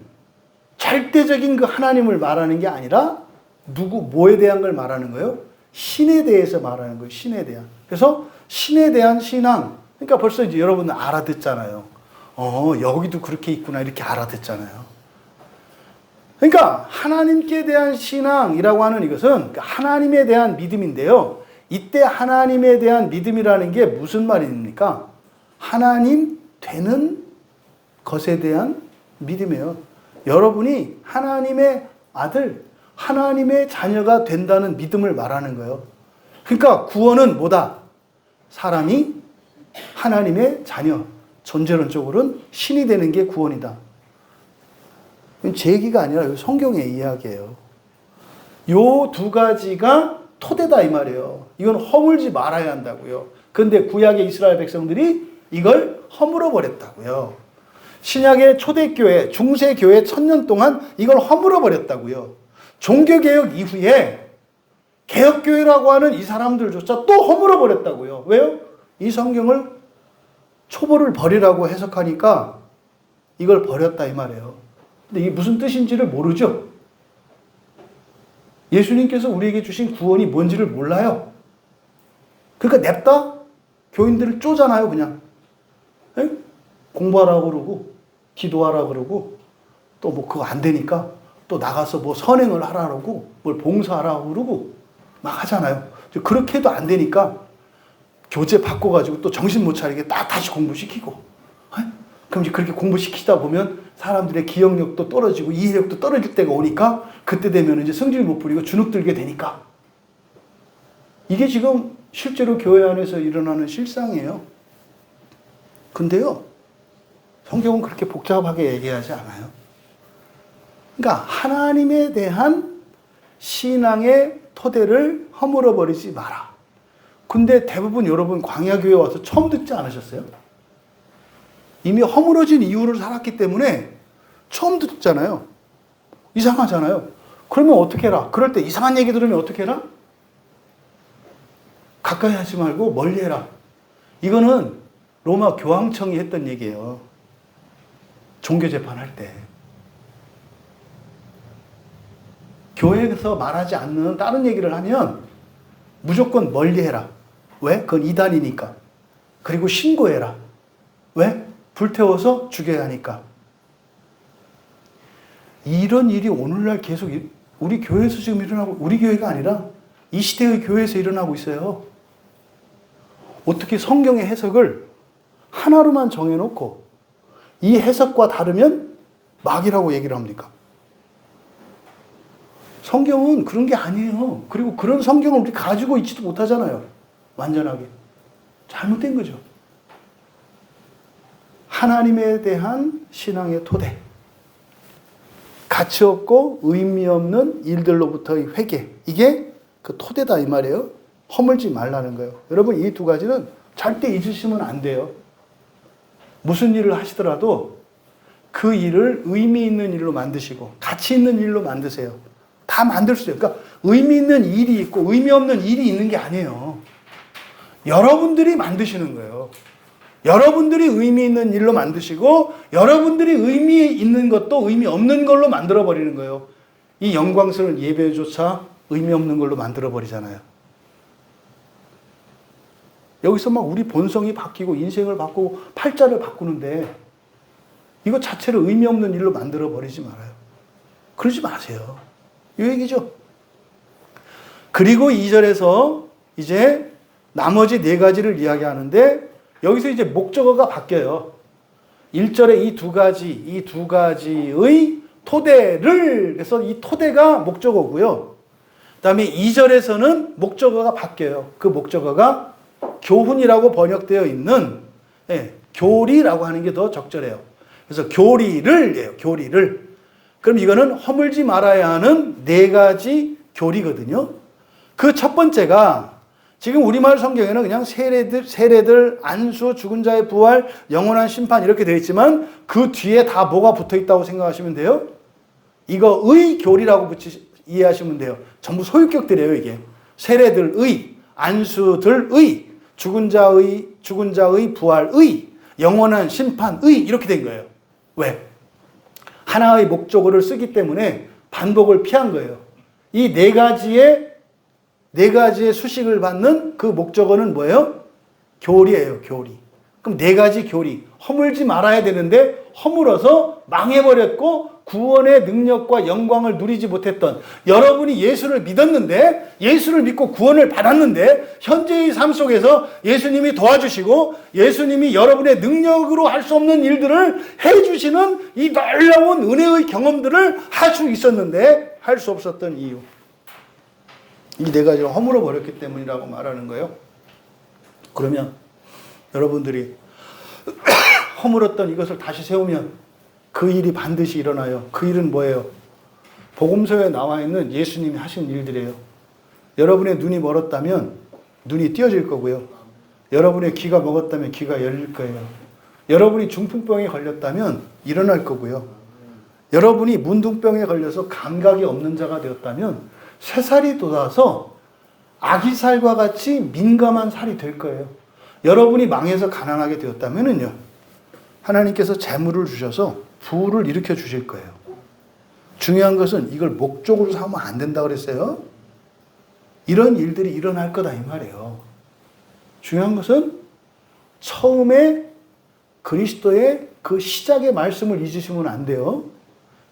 절대적인 그 하나님을 말하는 게 아니라 뭐에 대한 걸 말하는 거예요? 신에 대해서 말하는 거예요. 신에 대한. 그래서 신에 대한 신앙. 그러니까 벌써 이제 여러분 알아듣잖아요. 여기도 그렇게 있구나 이렇게 알아듣잖아요. 그러니까 하나님께 대한 신앙이라고 하는 이것은 하나님에 대한 믿음인데요. 이때 하나님에 대한 믿음이라는 게 무슨 말입니까? 하나님 되는 것에 대한 믿음이에요. 여러분이 하나님의 아들, 하나님의 자녀가 된다는 믿음을 말하는 거예요. 그러니까 구원은 뭐다? 사람이 하나님의 자녀, 존재론적으로는 신이 되는 게 구원이다. 제 얘기가 아니라 성경의 이야기예요. 요 두 가지가 토대다 이 말이에요. 이건 허물지 말아야 한다고요. 그런데 구약의 이스라엘 백성들이 이걸 허물어 버렸다고요. 신약의 초대교회, 중세교회 1000년 동안 이걸 허물어 버렸다고요. 종교개혁 이후에 개혁교회라고 하는 이 사람들조차 또 허물어 버렸다고요. 왜요? 이 성경을 초보를 버리라고 해석하니까 이걸 버렸다 이 말이에요. 근데 이게 무슨 뜻인지를 모르죠? 예수님께서 우리에게 주신 구원이 뭔지를 몰라요. 그러니까 냅다 교인들을 쪼잖아요, 그냥. 에? 공부하라고 그러고, 기도하라고 그러고, 또 뭐 그거 안 되니까 또 나가서 뭐 선행을 하라고, 뭘 봉사하라고 그러고, 막 하잖아요. 그렇게 해도 안 되니까 교재 바꿔가지고 또 정신 못 차리게 다시 공부시키고. 그럼 이제 그렇게 공부시키다 보면 사람들의 기억력도 떨어지고 이해력도 떨어질 때가 오니까 그때 되면 이제 성질 못 부리고 주눅 들게 되니까. 이게 지금 실제로 교회 안에서 일어나는 실상이에요. 근데요, 성경은 그렇게 복잡하게 얘기하지 않아요. 그러니까 하나님에 대한 신앙의 토대를 허물어 버리지 마라. 근데 대부분 여러분 광야교회 와서 처음 듣지 않으셨어요? 이미 허물어진 이유를 살았기 때문에 처음 듣잖아요. 이상하잖아요. 그러면 어떻게 해라? 그럴 때 이상한 얘기 들으면 어떻게 해라? 가까이 하지 말고 멀리 해라. 이거는 로마 교황청이 했던 얘기예요. 종교재판할 때. 교회에서 말하지 않는 다른 얘기를 하면 무조건 멀리 해라. 왜? 그건 이단이니까. 그리고 신고해라. 왜? 불태워서 죽여야 하니까. 이런 일이 오늘날 계속 우리 교회에서 지금 일어나고, 우리 교회가 아니라 이 시대의 교회에서 일어나고 있어요. 어떻게 성경의 해석을 하나로만 정해놓고 이 해석과 다르면 막이라고 얘기를 합니까? 성경은 그런 게 아니에요. 그리고 그런 성경을 우리 가지고 있지도 못하잖아요. 완전하게. 잘못된 거죠. 하나님에 대한 신앙의 토대. 가치 없고 의미 없는 일들로부터의 회개. 이게 그 토대다 이 말이에요. 허물지 말라는 거예요. 여러분 이 두 가지는 절대 잊으시면 안 돼요. 무슨 일을 하시더라도 그 일을 의미 있는 일로 만드시고 가치 있는 일로 만드세요. 다 만들 수 있어요. 그러니까 의미 있는 일이 있고 의미 없는 일이 있는 게 아니에요. 여러분들이 만드시는 거예요. 여러분들이 의미 있는 일로 만드시고 여러분들이 의미 있는 것도 의미 없는 걸로 만들어버리는 거예요. 이 영광스러운 예배조차 의미 없는 걸로 만들어버리잖아요. 여기서 막 우리 본성이 바뀌고 인생을 바꾸고 팔자를 바꾸는데 이거 자체를 의미 없는 일로 만들어버리지 말아요. 그러지 마세요. 이 얘기죠. 그리고 2절에서 이제 나머지 4가지를 이야기하는데 여기서 이제 목적어가 바뀌어요. 1절에 이 두 가지의 토대를, 그래서 이 토대가 목적어고요. 그 다음에 2절에서는 목적어가 바뀌어요. 그 목적어가 교훈이라고 번역되어 있는, 교리라고 하는 게 더 적절해요. 그래서 교리를. 그럼 이거는 허물지 말아야 하는 4가지 교리거든요. 그 첫 번째가 지금 우리말 성경에는 그냥 세례들, 안수, 죽은 자의 부활, 영원한 심판 이렇게 되어 있지만 그 뒤에 다 뭐가 붙어 있다고 생각하시면 돼요. 이거 의 교리라고 이해하시면 돼요. 전부 소유격들이에요, 이게. 세례들의, 안수들의, 죽은 자의 부활의, 영원한 심판의 이렇게 된 거예요. 왜? 하나의 목적어를 쓰기 때문에 반복을 피한 거예요. 이 네 가지의 수식을 받는 그 목적어는 뭐예요? 교리예요, 교리. 그럼 네 가지 교리. 허물지 말아야 되는데 허물어서 망해버렸고 구원의 능력과 영광을 누리지 못했던 여러분이 예수를 믿었는데 예수를 믿고 구원을 받았는데 현재의 삶 속에서 예수님이 도와주시고 예수님이 여러분의 능력으로 할 수 없는 일들을 해주시는 이 놀라운 은혜의 경험들을 할 수 있었는데 할 수 없었던 이유. 이 네 가지를 허물어 버렸기 때문이라고 말하는 거예요. 그러면 여러분들이 허물었던 이것을 다시 세우면 그 일이 반드시 일어나요. 그 일은 뭐예요? 복음서에 나와 있는 예수님이 하신 일들이에요. 여러분의 눈이 멀었다면 눈이 띄어질 거고요. 여러분의 귀가 먹었다면 귀가 열릴 거예요. 여러분이 중풍병에 걸렸다면 일어날 거고요. 여러분이 문둥병에 걸려서 감각이 없는 자가 되었다면 새살이 돋아서 아기살과 같이 민감한 살이 될 거예요. 여러분이 망해서 가난하게 되었다면은요, 하나님께서 재물을 주셔서 부를 일으켜 주실 거예요. 중요한 것은 이걸 목적으로 삼으면 안 된다 그랬어요. 이런 일들이 일어날 거다 이 말이에요. 중요한 것은 처음에 그리스도의 그 시작의 말씀을 잊으시면 안 돼요.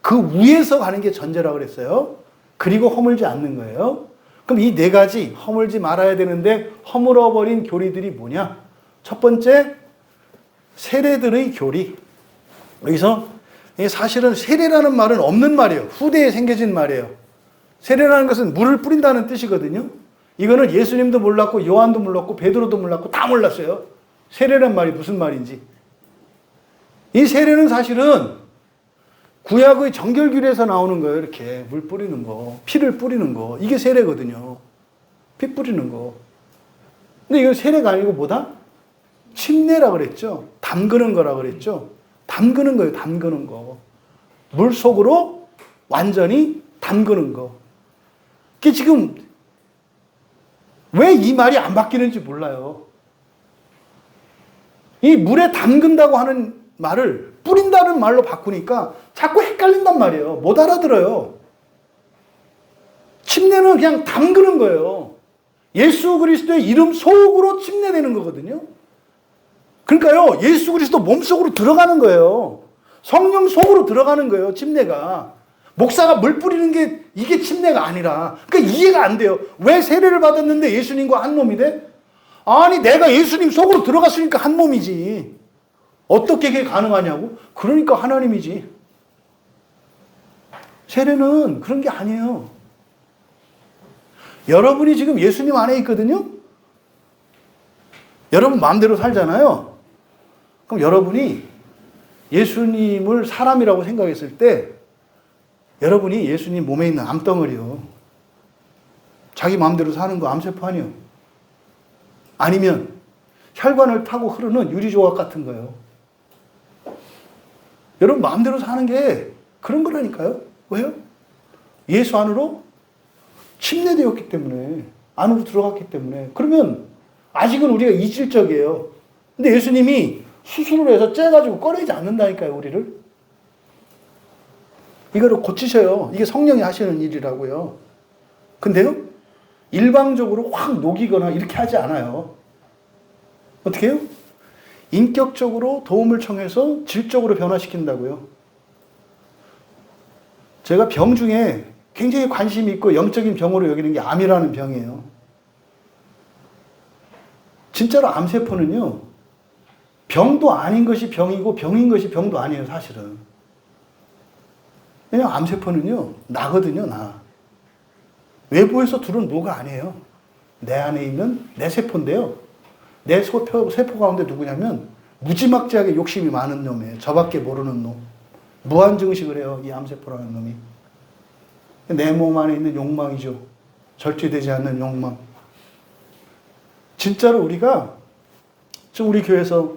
그 위에서 가는 게 전제라고 그랬어요. 그리고 허물지 않는 거예요. 그럼 이 네 가지 허물지 말아야 되는데 허물어버린 교리들이 뭐냐? 첫 번째, 세례들의 교리. 여기서 사실은 세례라는 말은 없는 말이에요. 후대에 생겨진 말이에요. 세례라는 것은 물을 뿌린다는 뜻이거든요. 이거는 예수님도 몰랐고 요한도 몰랐고 베드로도 몰랐고 다 몰랐어요. 세례란 말이 무슨 말인지. 이 세례는 사실은 구약의 정결규례에서 나오는 거예요. 이렇게 물 뿌리는 거, 피를 뿌리는 거. 이게 세례거든요. 피 뿌리는 거. 근데 이건 세례가 아니고 뭐다? 침례라 그랬죠. 담그는 거라 그랬죠. 담그는 거예요. 담그는 거. 물 속으로 완전히 담그는 거. 그게 지금 왜 이 말이 안 바뀌는지 몰라요. 이 물에 담근다고 하는 말을 뿌린다는 말로 바꾸니까 자꾸 헷갈린단 말이에요. 못 알아들어요. 침례는 그냥 담그는 거예요. 예수 그리스도의 이름 속으로 침례되는 거거든요. 그러니까요, 예수 그리스도 몸속으로 들어가는 거예요. 성령 속으로 들어가는 거예요, 침례가. 목사가 물 뿌리는 게 이게 침례가 아니라. 그러니까 이해가 안 돼요. 왜 세례를 받았는데 예수님과 한 몸이 돼? 아니, 내가 예수님 속으로 들어갔으니까 한 몸이지. 어떻게 그게 가능하냐고? 그러니까 하나님이지. 세례는 그런 게 아니에요. 여러분이 지금 예수님 안에 있거든요? 여러분 마음대로 살잖아요? 그럼 여러분이 예수님을 사람이라고 생각했을 때 여러분이 예수님 몸에 있는 암덩어리요. 자기 마음대로 사는 거 암세포 아니요. 아니면 혈관을 타고 흐르는 유리조각 같은 거예요. 여러분 마음대로 사는 게 그런 거라니까요. 왜요? 예수 안으로 침례되었기 때문에, 안으로 들어갔기 때문에. 그러면 아직은 우리가 이질적이에요. 근데 예수님이 수술을 해서 째가지고 꺼내지 않는다니까요, 우리를. 이거를 고치셔요. 이게 성령이 하시는 일이라고요. 근데요, 일방적으로 확 녹이거나 이렇게 하지 않아요. 어떻게 해요? 인격적으로 도움을 청해서 질적으로 변화시킨다고요. 제가 병 중에 굉장히 관심이 있고 영적인 병으로 여기는 게 암이라는 병이에요. 진짜로 암세포는요, 병도 아닌 것이 병이고 병인 것이 병도 아니에요, 사실은. 왜냐면 암세포는요, 나거든요, 나. 외부에서 들어온 뭐가 아니에요. 내 안에 있는 내 세포인데요. 내 세포 가운데 누구냐면 무지막지하게 욕심이 많은 놈이에요. 저밖에 모르는 놈. 무한증식을 해요, 이 암세포라는 놈이. 내 몸 안에 있는 욕망이죠. 절제되지 않는 욕망. 진짜로 우리가 지금 우리 교회에서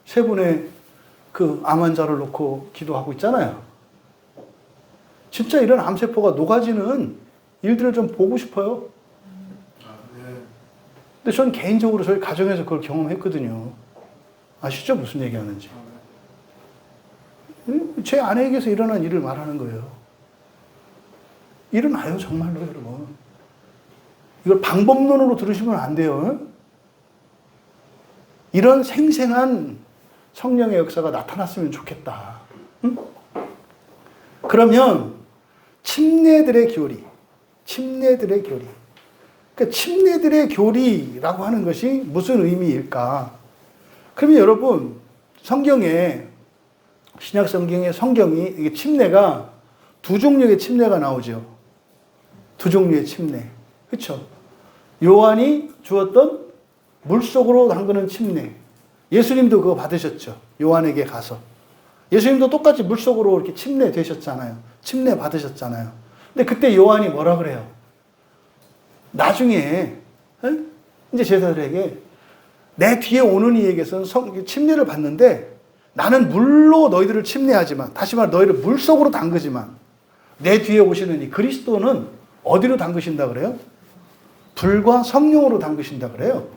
세 분의 그 암 환자를 놓고 기도하고 있잖아요. 진짜 이런 암세포가 녹아지는 일들을 좀 보고 싶어요. 근데 전 개인적으로 저희 가정에서 그걸 경험했거든요. 아시죠? 무슨 얘기하는지. 제 아내에게서 일어난 일을 말하는 거예요. 일어나요, 정말로, 여러분. 이걸 방법론으로 들으시면 안 돼요. 이런 생생한 성령의 역사가 나타났으면 좋겠다. 응? 그러면 침례들의 교리. 그러니까 침례들의 교리라고 하는 것이 무슨 의미일까? 그러면 여러분, 성경에, 신약 성경에 이게 침례가 두 종류의 침례가 나오죠. 두 종류의 침례. 그렇죠? 요한이 주었던 물속으로 담그는 침례. 예수님도 그거 받으셨죠. 요한에게 가서. 예수님도 똑같이 물속으로 이렇게 침례 되셨잖아요. 침례 받으셨잖아요. 근데 그때 요한이 뭐라 그래요? 나중에 이제 제자들에게 내 뒤에 오는 이에게서는 침례를 받는데 나는 물로 너희들을 침례하지만, 다시 말해 너희를 물속으로 담그지만 내 뒤에 오시는 이 그리스도는 어디로 담그신다 그래요? 불과 성령으로 담그신다 그래요.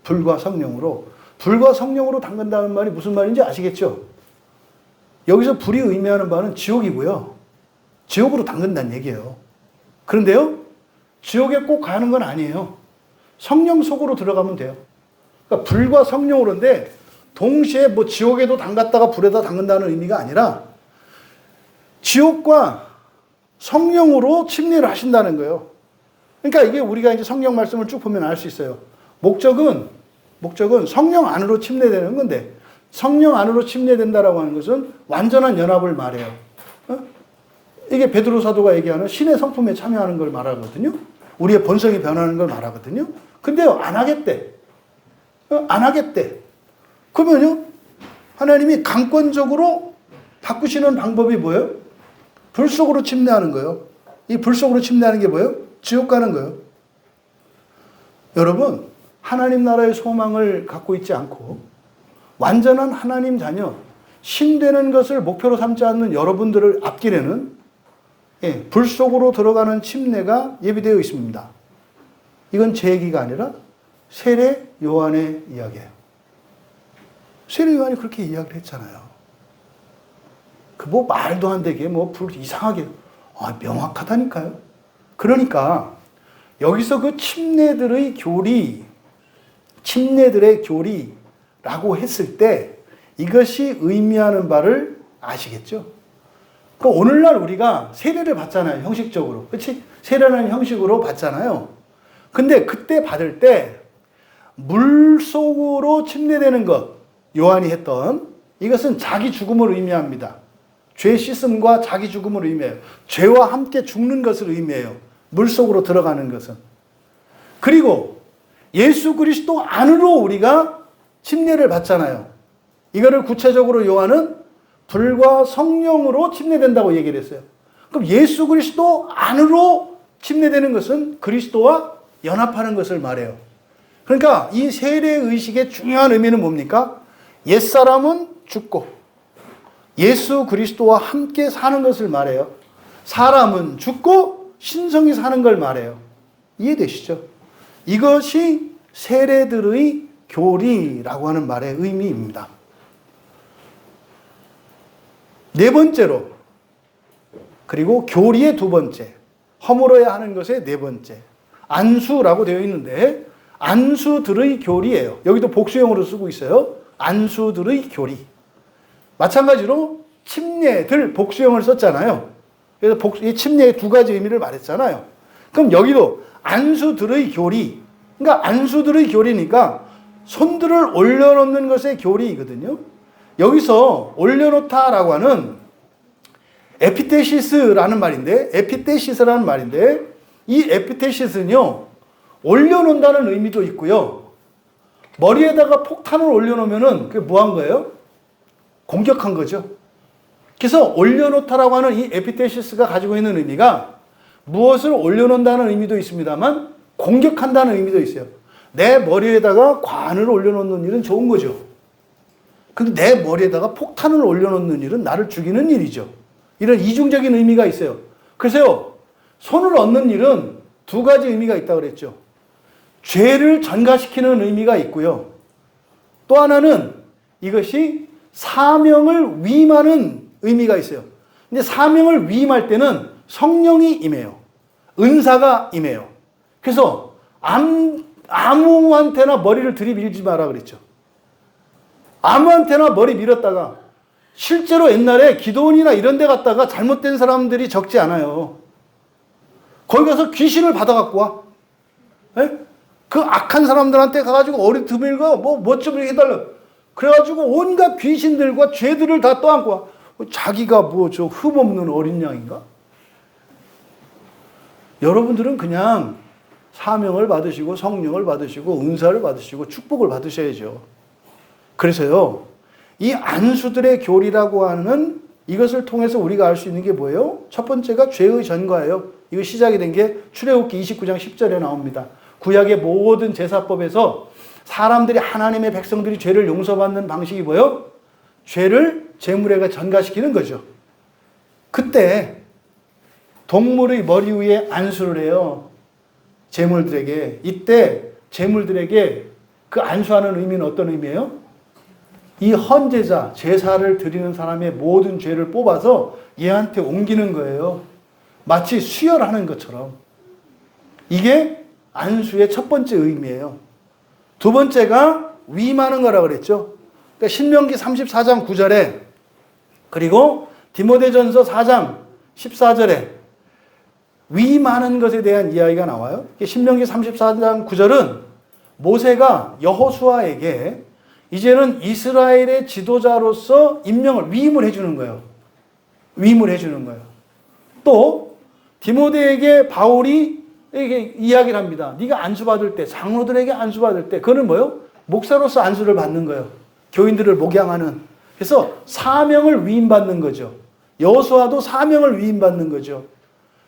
불과 성령으로. 불과 성령으로 담근다는 말이 무슨 말인지 아시겠죠? 여기서 불이 의미하는 바는 지옥이고요. 지옥으로 담근다는 얘기예요. 그런데요, 지옥에 꼭 가는 건 아니에요. 성령 속으로 들어가면 돼요. 그러니까 불과 성령으로인데 동시에 뭐 지옥에도 담갔다가 불에다 담근다는 의미가 아니라 지옥과 성령으로 침례를 하신다는 거예요. 그러니까 이게 우리가 이제 성경 말씀을 쭉 보면 알 수 있어요. 목적은 성령 안으로 침례되는 건데, 성령 안으로 침례된다라고 하는 것은 완전한 연합을 말해요. 이게 베드로 사도가 얘기하는 신의 성품에 참여하는 걸 말하거든요. 우리의 본성이 변하는 걸 말하거든요. 근데요, 안 하겠대. 안 하겠대. 그러면요, 하나님이 강권적으로 바꾸시는 방법이 뭐예요? 불 속으로 침례하는 거예요. 이 불 속으로 침례하는 게 뭐예요? 지옥 가는 거예요. 여러분, 하나님 나라의 소망을 갖고 있지 않고 완전한 하나님 자녀, 신 되는 것을 목표로 삼지 않는 여러분들을 앞길에는 불 속으로 들어가는 침례가 예비되어 있습니다. 이건 제 얘기가 아니라 세례 요한의 이야기예요. 세례 요한이 그렇게 이야기를 했잖아요. 그 뭐 말도 안 되게 뭐 불 이상하게 명확하다니까요. 그러니까 여기서 그 침례들의 교리라고 했을 때 이것이 의미하는 바를 아시겠죠? 그러니까 오늘날 우리가 세례를 받잖아요. 형식적으로. 그렇지? 세례라는 형식으로 받잖아요. 근데 그때 받을 때 물속으로 침례되는 것, 요한이 했던 이것은 자기 죽음을 의미합니다. 죄 씻음과 자기 죽음을 의미해요. 죄와 함께 죽는 것을 의미해요. 물속으로 들어가는 것은. 그리고 예수 그리스도 안으로 우리가 침례를 받잖아요. 이거를 구체적으로 요한은 불과 성령으로 침례된다고 얘기를 했어요. 그럼 예수 그리스도 안으로 침례되는 것은 그리스도와 연합하는 것을 말해요. 그러니까 이 세례의식의 중요한 의미는 뭡니까? 옛사람은 죽고 예수 그리스도와 함께 사는 것을 말해요. 사람은 죽고 신성이 사는 걸 말해요. 이해되시죠? 이것이 세례들의 교리라고 하는 말의 의미입니다. 네 번째로, 그리고 교리의 두 번째, 허물어야 하는 것의 네 번째, 안수라고 되어 있는데 안수들의 교리예요. 여기도 복수형으로 쓰고 있어요. 안수들의 교리. 마찬가지로 침례들 복수형을 썼잖아요. 그래서 이 침례의 두 가지 의미를 말했잖아요. 그럼 여기도 안수들의 교리, 그러니까 안수들의 교리니까 손들을 올려놓는 것의 교리이거든요. 여기서 올려놓다라고 하는 에피테시스라는 말인데, 이 에피테시스는요, 올려놓는다는 의미도 있고요. 머리에다가 폭탄을 올려놓으면은 그게 뭐 한 거예요? 공격한 거죠. 그래서 올려놓다라고 하는 이 에피테시스가 가지고 있는 의미가 무엇을 올려놓는다는 의미도 있습니다만 공격한다는 의미도 있어요. 내 머리에다가 관을 올려놓는 일은 좋은 거죠. 근데 내 머리에다가 폭탄을 올려놓는 일은 나를 죽이는 일이죠. 이런 이중적인 의미가 있어요. 그래서요, 손을 얻는 일은 두 가지 의미가 있다고 그랬죠. 죄를 전가시키는 의미가 있고요. 또 하나는 이것이 사명을 위임하는 의미가 있어요. 근데 사명을 위임할 때는 성령이 임해요. 은사가 임해요. 그래서 아무한테나 머리를 들이밀지 마라 그랬죠. 아무한테나 머리 밀었다가 실제로 옛날에 기도원이나 이런 데 갔다가 잘못된 사람들이 적지 않아요. 거기 가서 귀신을 받아갖고 와. 네? 그 악한 사람들한테 가가지고 어리 드밀고 뭐 좀 해달라. 그래가지고 온갖 귀신들과 죄들을 다 떠안고 와. 자기가 뭐 저 흠없는 어린 양인가? 여러분들은 그냥 사명을 받으시고 성령을 받으시고 은사를 받으시고 축복을 받으셔야죠. 그래서요, 이 안수들의 교리라고 하는 이것을 통해서 우리가 알 수 있는 게 뭐예요? 첫 번째가 죄의 전가예요. 이거 시작이 된 게 출애굽기 29장 10절에 나옵니다. 구약의 모든 제사법에서 사람들이 하나님의 백성들이 죄를 용서받는 방식이 뭐예요? 죄를 제물에게 전가시키는 거죠. 그때 동물의 머리 위에 안수를 해요. 제물들에게. 이때 제물들에게 그 안수하는 의미는 어떤 의미예요? 이 헌제자, 제사를 드리는 사람의 모든 죄를 뽑아서 얘한테 옮기는 거예요. 마치 수혈하는 것처럼. 이게 안수의 첫 번째 의미예요. 두 번째가 위임하는 거라 그랬죠. 그러니까 신명기 34장 9절에 그리고 디모데전서 4장 14절에 위임하는 것에 대한 이야기가 나와요. 신명기 34장 9절은 모세가 여호수아에게 이제는 이스라엘의 지도자로서 임명을 위임을 해주는 거예요. 위임을 해주는 거예요. 또 디모데에게 바울이 이게 이야기를 합니다. 네가 안수받을 때, 장로들에게 안수받을 때 그거는 뭐예요? 목사로서 안수를 받는 거예요. 교인들을 목양하는. 그래서 사명을 위임받는 거죠. 여호수아도 사명을 위임받는 거죠.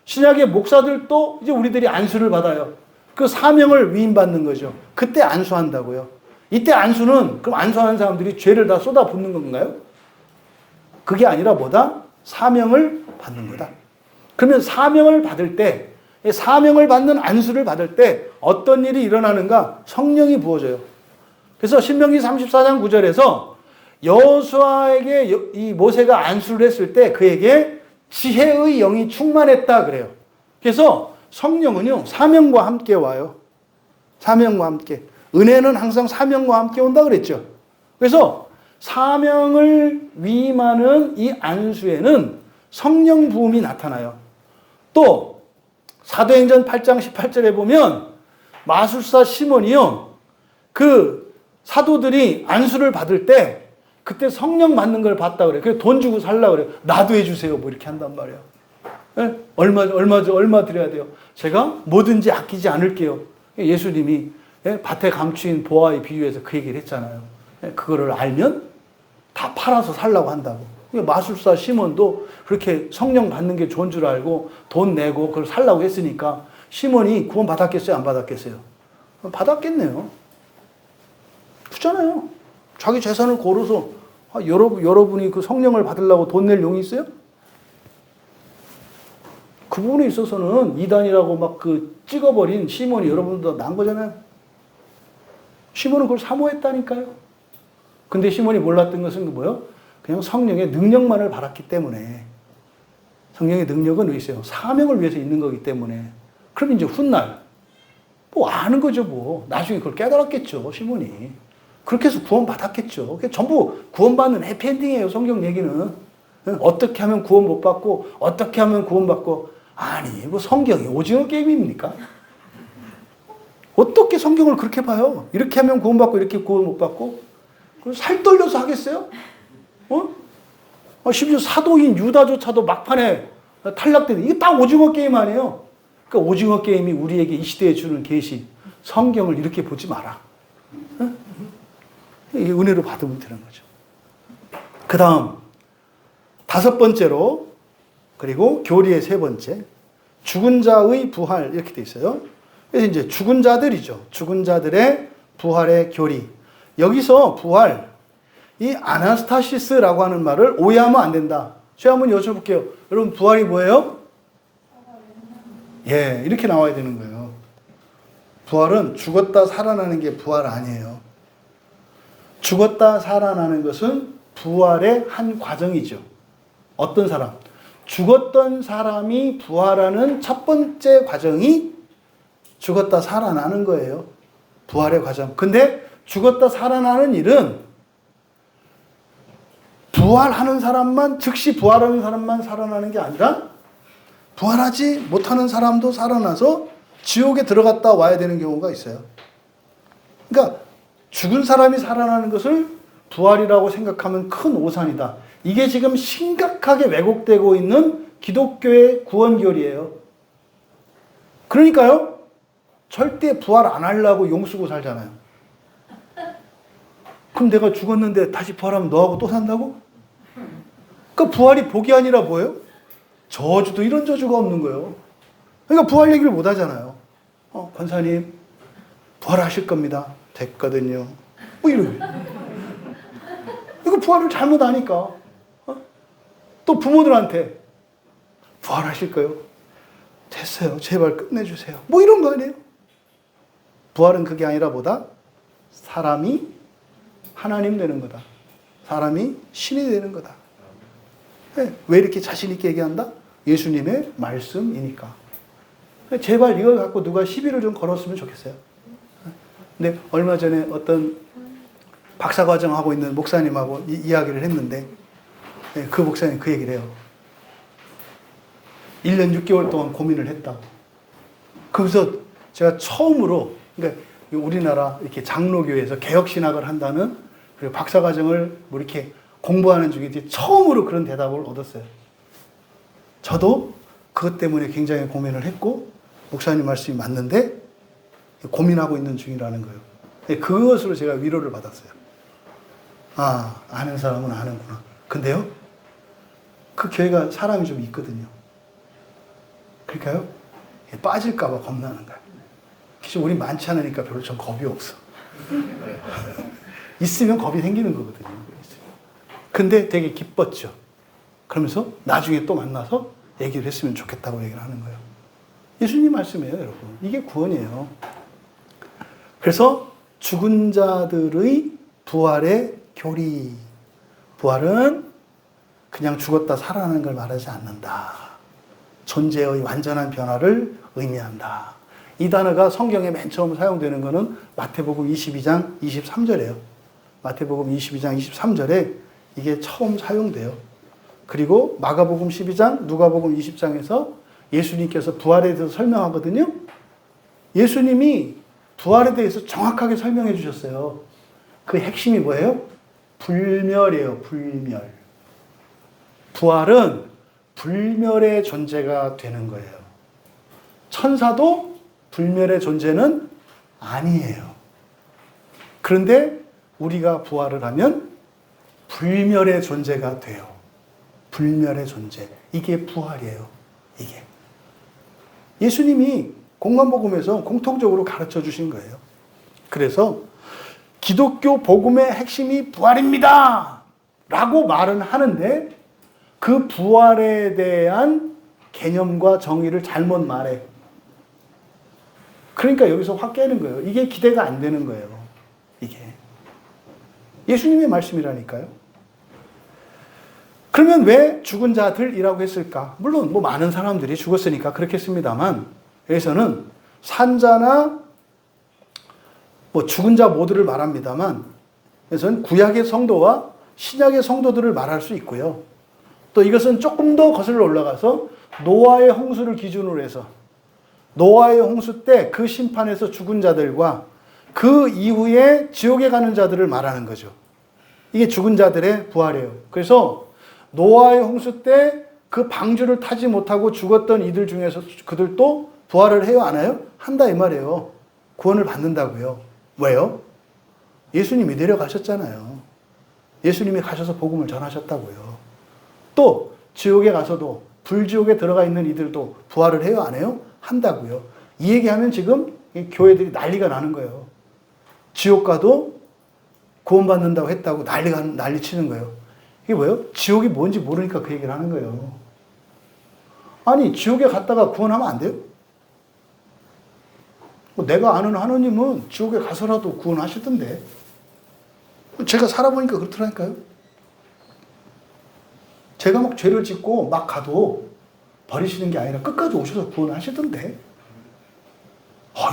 신약의 목사들도 이제 우리들이 안수를 받아요. 그 사명을 위임받는 거죠. 그때 안수한다고요. 이때 안수는 그럼 안수하는 사람들이 죄를 다 쏟아붓는 건가요? 그게 아니라 뭐다? 사명을 받는 거다. 그러면 사명을 받을 때, 사명을 받는 안수를 받을 때 어떤 일이 일어나는가? 성령이 부어져요. 그래서 신명기 34장 9절에서 여호수아에게 이 모세가 안수를 했을 때 그에게 지혜의 영이 충만했다 그래요. 그래서 성령은요, 사명과 함께 와요. 사명과 함께. 은혜는 항상 사명과 함께 온다 그랬죠. 그래서 사명을 위임하는 이 안수에는 성령 부음이 나타나요. 또 사도행전 8장 18절에 보면 마술사 시몬이요, 그 사도들이 안수를 받을 때 그때 성령 받는 걸 봤다 그래요. 그래서 돈 주고 살라 그래요. 나도 해주세요. 뭐 이렇게 한단 말이에요. 네? 얼마 드려야 돼요? 제가 뭐든지 아끼지 않을게요. 예수님이 밭에 감추인 보아의 비유에서 그 얘기를 했잖아요. 그거를 알면 다 팔아서 살라고 한다고. 마술사 시몬도 그렇게 성령 받는 게 좋은 줄 알고 돈 내고 그걸 살라고 했으니까 시몬이 구원 받았겠어요? 안 받았겠어요? 받았겠네요. 그렇잖아요. 자기 재산을 걸어서 여러분이 그 성령을 받으려고 돈 낼 용이 있어요? 그 부분에 있어서는 이단이라고 막 그 찍어버린 시몬이 여러분보다 나은 거잖아요. 시몬은 그걸 사모했다니까요. 근데 시몬이 몰랐던 것은 뭐예요? 그냥 성령의 능력만을 바랐기 때문에. 성령의 능력은 왜 있어요? 사명을 위해서 있는 거기 때문에. 그럼 이제 훗날 뭐 아는 거죠 뭐. 나중에 그걸 깨달았겠죠 시몬이. 그렇게 해서 구원 받았겠죠. 그게 전부 구원받는 해피엔딩이에요 성경 얘기는. 어떻게 하면 구원 못 받고 어떻게 하면 구원 받고. 아니 뭐 성경이 오징어 게임입니까? 어떻게 성경을 그렇게 봐요? 이렇게 하면 구원 받고 이렇게 구원 못 받고? 살 떨려서 하겠어요? 심지어 사도인 유다조차도 막판에 탈락되는, 이게 딱 오징어 게임 아니에요? 그러니까 오징어 게임이 우리에게 이 시대에 주는 계시, 성경을 이렇게 보지 마라. 이게 은혜로 받으면 되는 거죠. 그 다음, 다섯 번째로, 그리고 교리의 세 번째, 죽은 자의 부활, 이렇게 돼 있어요. 그래서 이제 죽은 자들이죠. 죽은 자들의 부활의 교리. 여기서 부활, 이 아나스타시스라고 하는 말을 오해하면 안 된다. 제가 한번 여쭤볼게요. 여러분, 부활이 뭐예요? 예, 이렇게 나와야 되는 거예요. 부활은 죽었다 살아나는 게 부활 아니에요. 죽었다 살아나는 것은 부활의 한 과정이죠. 어떤 사람? 죽었던 사람이 부활하는 첫 번째 과정이 죽었다 살아나는 거예요. 부활의 과정. 근데 죽었다 살아나는 일은 부활하는 사람만, 즉시 부활하는 사람만 살아나는 게 아니라 부활하지 못하는 사람도 살아나서 지옥에 들어갔다 와야 되는 경우가 있어요. 그러니까 죽은 사람이 살아나는 것을 부활이라고 생각하면 큰 오산이다. 이게 지금 심각하게 왜곡되고 있는 기독교의 구원교리예요. 그러니까요, 절대 부활 안 하려고 용쓰고 살잖아요. 그럼 내가 죽었는데 다시 부활하면 너하고 또 산다고? 그러니까 부활이 복이 아니라 뭐예요? 저주도 이런 저주가 없는 거예요. 그러니까 부활 얘기를 못 하잖아요. 권사님, 부활하실 겁니다. 됐거든요. 뭐 이러고. 이거 부활을 잘못 아니까. 또 부모들한테 부활하실 거요? 됐어요. 제발 끝내주세요. 뭐 이런 거 아니에요? 부활은 그게 아니라 뭐다? 사람이 하나님 되는 거다. 사람이 신이 되는 거다. 왜 이렇게 자신 있게 얘기한다? 예수님의 말씀이니까. 제발 이걸 갖고 누가 시비를 좀 걸었으면 좋겠어요. 근데 얼마 전에 어떤 박사과정 하고 있는 목사님하고 이야기를 했는데, 그 목사님 그 얘기를 해요. 1년 6개월 동안 고민을 했다고. 그래서 제가 처음으로, 그러니까 우리나라 이렇게 장로교에서 개혁신학을 한다는, 그리고 박사과정을 뭐 이렇게 공부하는 중에 처음으로 그런 대답을 얻었어요. 저도 그것 때문에 굉장히 고민을 했고, 목사님 말씀이 맞는데 고민하고 있는 중이라는 거예요. 그것으로 제가 위로를 받았어요. 아, 아는 사람은 아는구나. 근데요, 그 교회가 사람이 좀 있거든요. 그러니까요, 빠질까봐 겁나는 거예요. 사실 우리 많지 않으니까 별로 전 겁이 없어. 있으면 겁이 생기는 거거든요. 근데 되게 기뻤죠. 그러면서 나중에 또 만나서 얘기를 했으면 좋겠다고 얘기를 하는 거예요. 예수님 말씀이에요, 여러분. 이게 구원이에요. 그래서 죽은 자들의 부활의 교리. 부활은 그냥 죽었다 살아나는 걸 말하지 않는다. 존재의 완전한 변화를 의미한다. 이 단어가 성경에 맨 처음 사용되는 것은 마태복음 22장 23절이에요. 마태복음 22장 23절에 이게 처음 사용돼요. 그리고 마가복음 12장, 누가복음 20장에서 예수님께서 부활에 대해서 설명하거든요. 예수님이 부활에 대해서 정확하게 설명해 주셨어요. 그 핵심이 뭐예요? 불멸이에요. 불멸. 부활은 불멸의 존재가 되는 거예요. 천사도 불멸의 존재는 아니에요. 그런데 우리가 부활을 하면 불멸의 존재가 돼요. 불멸의 존재. 이게 부활이에요. 이게. 예수님이 공관복음에서 공통적으로 가르쳐 주신 거예요. 그래서 기독교 복음의 핵심이 부활입니다. 라고 말은 하는데 그 부활에 대한 개념과 정의를 잘못 말해. 그러니까 여기서 확 깨는 거예요. 이게 기대가 안 되는 거예요. 이게. 예수님의 말씀이라니까요. 그러면 왜 죽은 자들이라고 했을까? 물론 뭐 많은 사람들이 죽었으니까 그렇겠습니다만 여기서는 산자나 뭐 죽은 자 모두를 말합니다만 그래서는 구약의 성도와 신약의 성도들을 말할 수 있고요. 또 이것은 조금 더 거슬러 올라가서 노아의 홍수를 기준으로 해서 노아의 홍수 때 그 심판에서 죽은 자들과 그 이후에 지옥에 가는 자들을 말하는 거죠. 이게 죽은 자들의 부활이에요. 그래서 노아의 홍수 때 그 방주를 타지 못하고 죽었던 이들 중에서 그들도 부활을 해요? 안 해요? 한다 이 말이에요. 구원을 받는다고요. 왜요? 예수님이 내려가셨잖아요. 예수님이 가셔서 복음을 전하셨다고요. 또 지옥에 가서도 불지옥에 들어가 있는 이들도 부활을 해요? 안 해요? 한다고요. 이 얘기하면 지금 교회들이 난리가 나는 거예요. 지옥 가도 구원받는다고 했다고 난리 치는 거예요. 이게 뭐예요? 지옥이 뭔지 모르니까 그 얘기를 하는 거예요. 아니 지옥에 갔다가 구원하면 안 돼요? 내가 아는 하나님은 지옥에 가서라도 구원하시던데. 제가 살아보니까 그렇더라니까요. 제가 막 죄를 짓고 막 가도 버리시는 게 아니라 끝까지 오셔서 구원하시던데.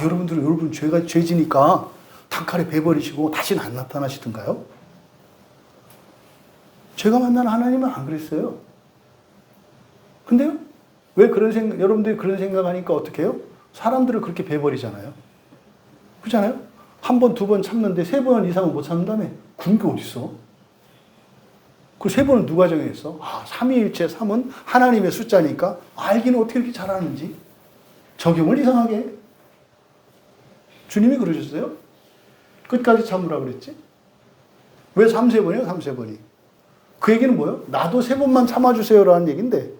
여러분 죄가 죄지니까 단칼에 베버리시고 다시는 안 나타나시던가요? 제가 만난 하나님은 안 그랬어요. 근데요? 왜 여러분들이 그런 생각하니까 어떻게 해요? 사람들을 그렇게 베버리잖아요. 그렇잖아요? 한 번, 두 번 참는데 세 번 이상은 못 참는다며. 그런 게 어딨어? 그 세 번은 누가 정했어? 삼위일체 3은 하나님의 숫자니까 알기는 어떻게 이렇게 잘하는지. 적용을 이상하게 해. 주님이 그러셨어요? 끝까지 참으라 그랬지? 왜 3세번이에요? 3세번이. 그 얘기는 뭐예요? 나도 3번만 참아주세요라는 얘기인데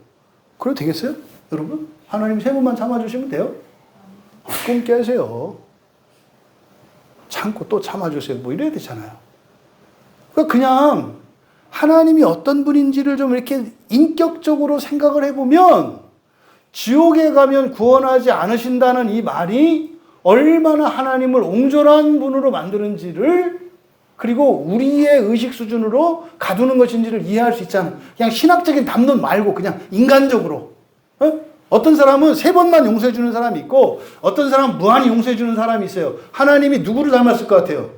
그래도 되겠어요? 여러분? 하나님 3번만 참아주시면 돼요? 꿈 깨세요. 참고 또 참아주세요. 뭐 이래야 되잖아요. 그러니까 그냥 하나님이 어떤 분인지를 좀 이렇게 인격적으로 생각을 해보면 지옥에 가면 구원하지 않으신다는 이 말이 얼마나 하나님을 옹졸한 분으로 만드는지를 그리고 우리의 의식 수준으로 가두는 것인지를 이해할 수 있잖아요. 그냥 신학적인 담론 말고 그냥 인간적으로. 어떤 사람은 3번만 용서해 주는 사람이 있고 어떤 사람은 무한히 용서해 주는 사람이 있어요. 하나님이 누구를 닮았을 것 같아요?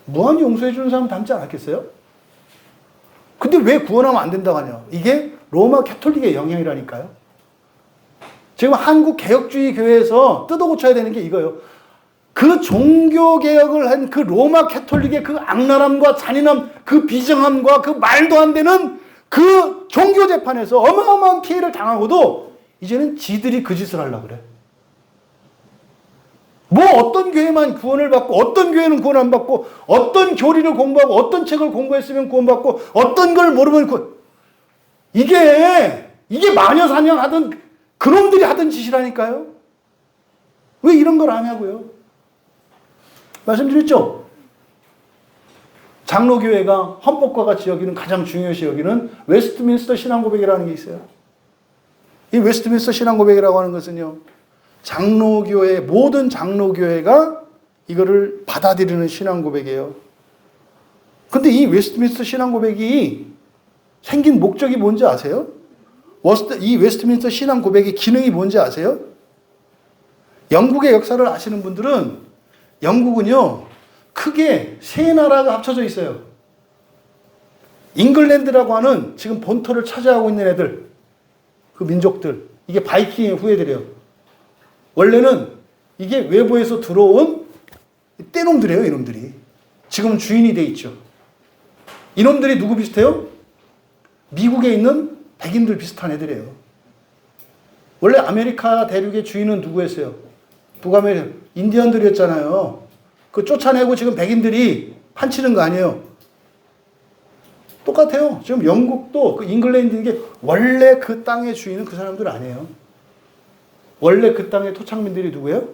무한히 용서해 주는 사람 닮지 않았겠어요? 근데 왜 구원하면 안 된다고 하냐? 이게 로마 캐톨릭의 영향이라니까요. 지금 한국 개혁주의 교회에서 뜯어 고쳐야 되는 게 이거예요. 그 종교개혁을 한 그 로마 캐톨릭의 그 악랄함과 잔인함, 그 비정함과 그 말도 안 되는 그 종교재판에서 어마어마한 피해를 당하고도 이제는 지들이 그 짓을 하려고 그래. 뭐 어떤 교회만 구원을 받고 어떤 교회는 구원 안 받고 어떤 교리를 공부하고 어떤 책을 공부했으면 구원받고 어떤 걸 모르면 이게 마녀사냥 하던 그놈들이 하던 짓이라니까요. 왜 이런 걸 안 하고요? 말씀드렸죠? 장로교회가 헌법과 같이 여기는 가장 중요시 여기는 웨스트민스터 신앙고백이라는 게 있어요. 이 웨스트민스터 신앙고백이라고 하는 것은요. 모든 장로교회가 이거를 받아들이는 신앙고백이에요. 근데 이 웨스트민스터 신앙고백이 생긴 목적이 뭔지 아세요? 이 웨스트민스터 신앙고백의 기능이 뭔지 아세요? 영국의 역사를 아시는 분들은 영국은요, 크게 세 나라가 합쳐져 있어요. 잉글랜드라고 하는 지금 본토를 차지하고 있는 애들, 그 민족들, 이게 바이킹의 후예들이에요. 원래는 이게 외부에서 들어온 떼놈들이에요, 이놈들이. 지금은 주인이 돼 있죠. 이놈들이 누구 비슷해요? 미국에 있는 백인들 비슷한 애들이에요. 원래 아메리카 대륙의 주인은 누구였어요? 북아메리카, 인디언들이었잖아요. 그 쫓아내고 지금 백인들이 판치는 거 아니에요? 똑같아요. 지금 영국도 그 잉글랜드 이게 원래 그 땅의 주인은 그 사람들 아니에요. 원래 그 땅의 토착민들이 누구예요?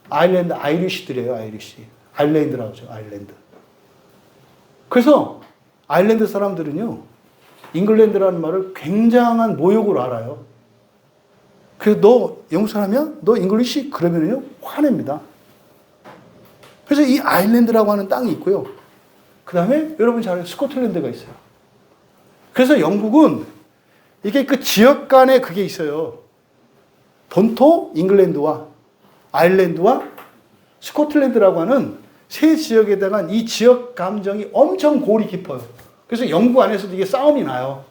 아이리시들이에요, 아이리시. 아일랜드라고 하죠, 아일랜드. 그래서 아일랜드 사람들은요, 잉글랜드라는 말을 굉장한 모욕으로 알아요. 그래서 너 영국 사람이야? 너 잉글리시? 그러면요, 화냅니다. 그래서 이 아일랜드라고 하는 땅이 있고요. 그 다음에 여러분 잘 아는 스코틀랜드가 있어요. 그래서 영국은 이게 그 지역 간에 그게 있어요. 본토 잉글랜드와 아일랜드와 스코틀랜드라고 하는 세 지역에다가 이 지역 감정이 엄청 골이 깊어요. 그래서 영국 안에서도 이게 싸움이 나요.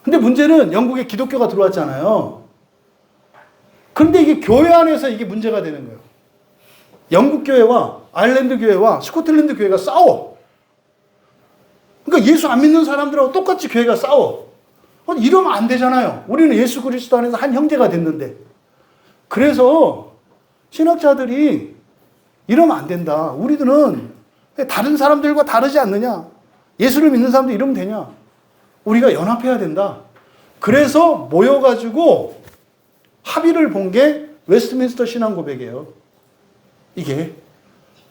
근데 문제는 영국에 기독교가 들어왔잖아요. 그런데 이게 교회 안에서 이게 문제가 되는 거예요. 영국 교회와 아일랜드 교회와 스코틀랜드 교회가 싸워. 그러니까 예수 안 믿는 사람들하고 똑같이 교회가 싸워. 이러면 안 되잖아요. 우리는 예수 그리스도 안에서 한 형제가 됐는데. 그래서 신학자들이 이러면 안 된다. 우리들은 다른 사람들과 다르지 않느냐. 예수를 믿는 사람들 이러면 되냐. 우리가 연합해야 된다. 그래서 모여가지고 합의를 본 게 웨스트민스터 신앙고백이에요. 이게.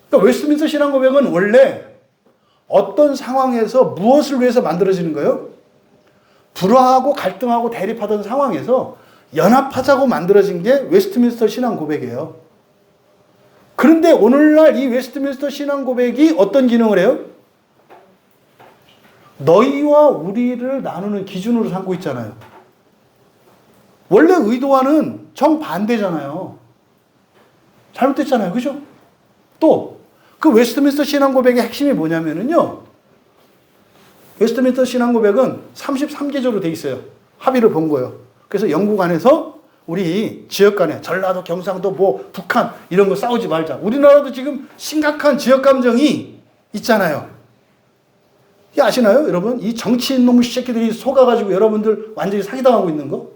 그러니까 웨스트민스터 신앙고백은 원래 어떤 상황에서 무엇을 위해서 만들어지는 거예요? 불화하고 갈등하고 대립하던 상황에서 연합하자고 만들어진 게 웨스트민스터 신앙고백이에요. 그런데 오늘날 이 웨스트민스터 신앙고백이 어떤 기능을 해요? 너희와 우리를 나누는 기준으로 삼고 있잖아요. 원래 의도와는 정반대잖아요. 잘못됐잖아요. 그죠? 또, 그 웨스트민스터 신앙고백의 핵심이 뭐냐면요. 웨스트민스터 신앙고백은 33개조로 돼 있어요. 합의를 본 거예요. 그래서 영국 안에서 우리 지역 간에 전라도, 경상도, 뭐 북한 이런 거 싸우지 말자. 우리나라도 지금 심각한 지역 감정이 있잖아요. 이게 아시나요? 여러분, 이 정치인 놈의 새끼들이 속아가지고 여러분들 완전히 사기당하고 있는 거?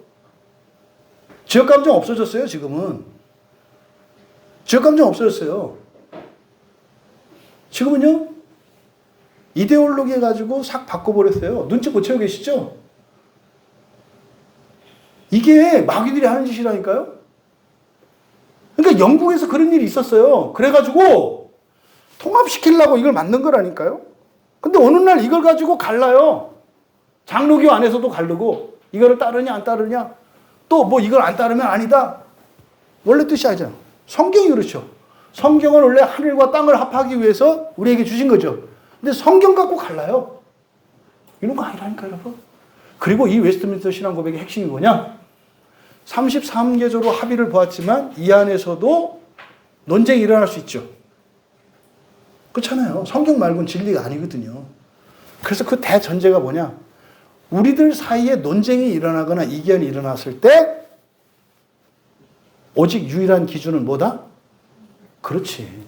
지역 감정 없어졌어요, 지금은. 지역 감정 없어졌어요. 지금은요, 이데올로기 해가지고 싹 바꿔버렸어요. 눈치 못 채고 계시죠? 이게 마귀들이 하는 짓이라니까요? 그러니까 영국에서 그런 일이 있었어요. 그래가지고 통합시키려고 이걸 만든 거라니까요? 근데 어느 날 이걸 가지고 갈라요. 장로교 안에서도 갈르고, 이거를 따르냐, 안 따르냐, 또 뭐 이걸 안 따르면 아니다. 원래 뜻이 아니잖아요. 성경이 그렇죠. 성경은 원래 하늘과 땅을 합하기 위해서 우리에게 주신 거죠. 근데 성경 갖고 갈라요. 이런 거 아니라니까, 여러분. 그리고 이 웨스트민스터 신앙고백의 핵심이 뭐냐? 33개조로 합의를 보았지만 이 안에서도 논쟁이 일어날 수 있죠. 그렇잖아요. 성경 말고는 진리가 아니거든요. 그래서 그 대전제가 뭐냐? 우리들 사이에 논쟁이 일어나거나 이견이 일어났을 때 오직 유일한 기준은 뭐다? 그렇지.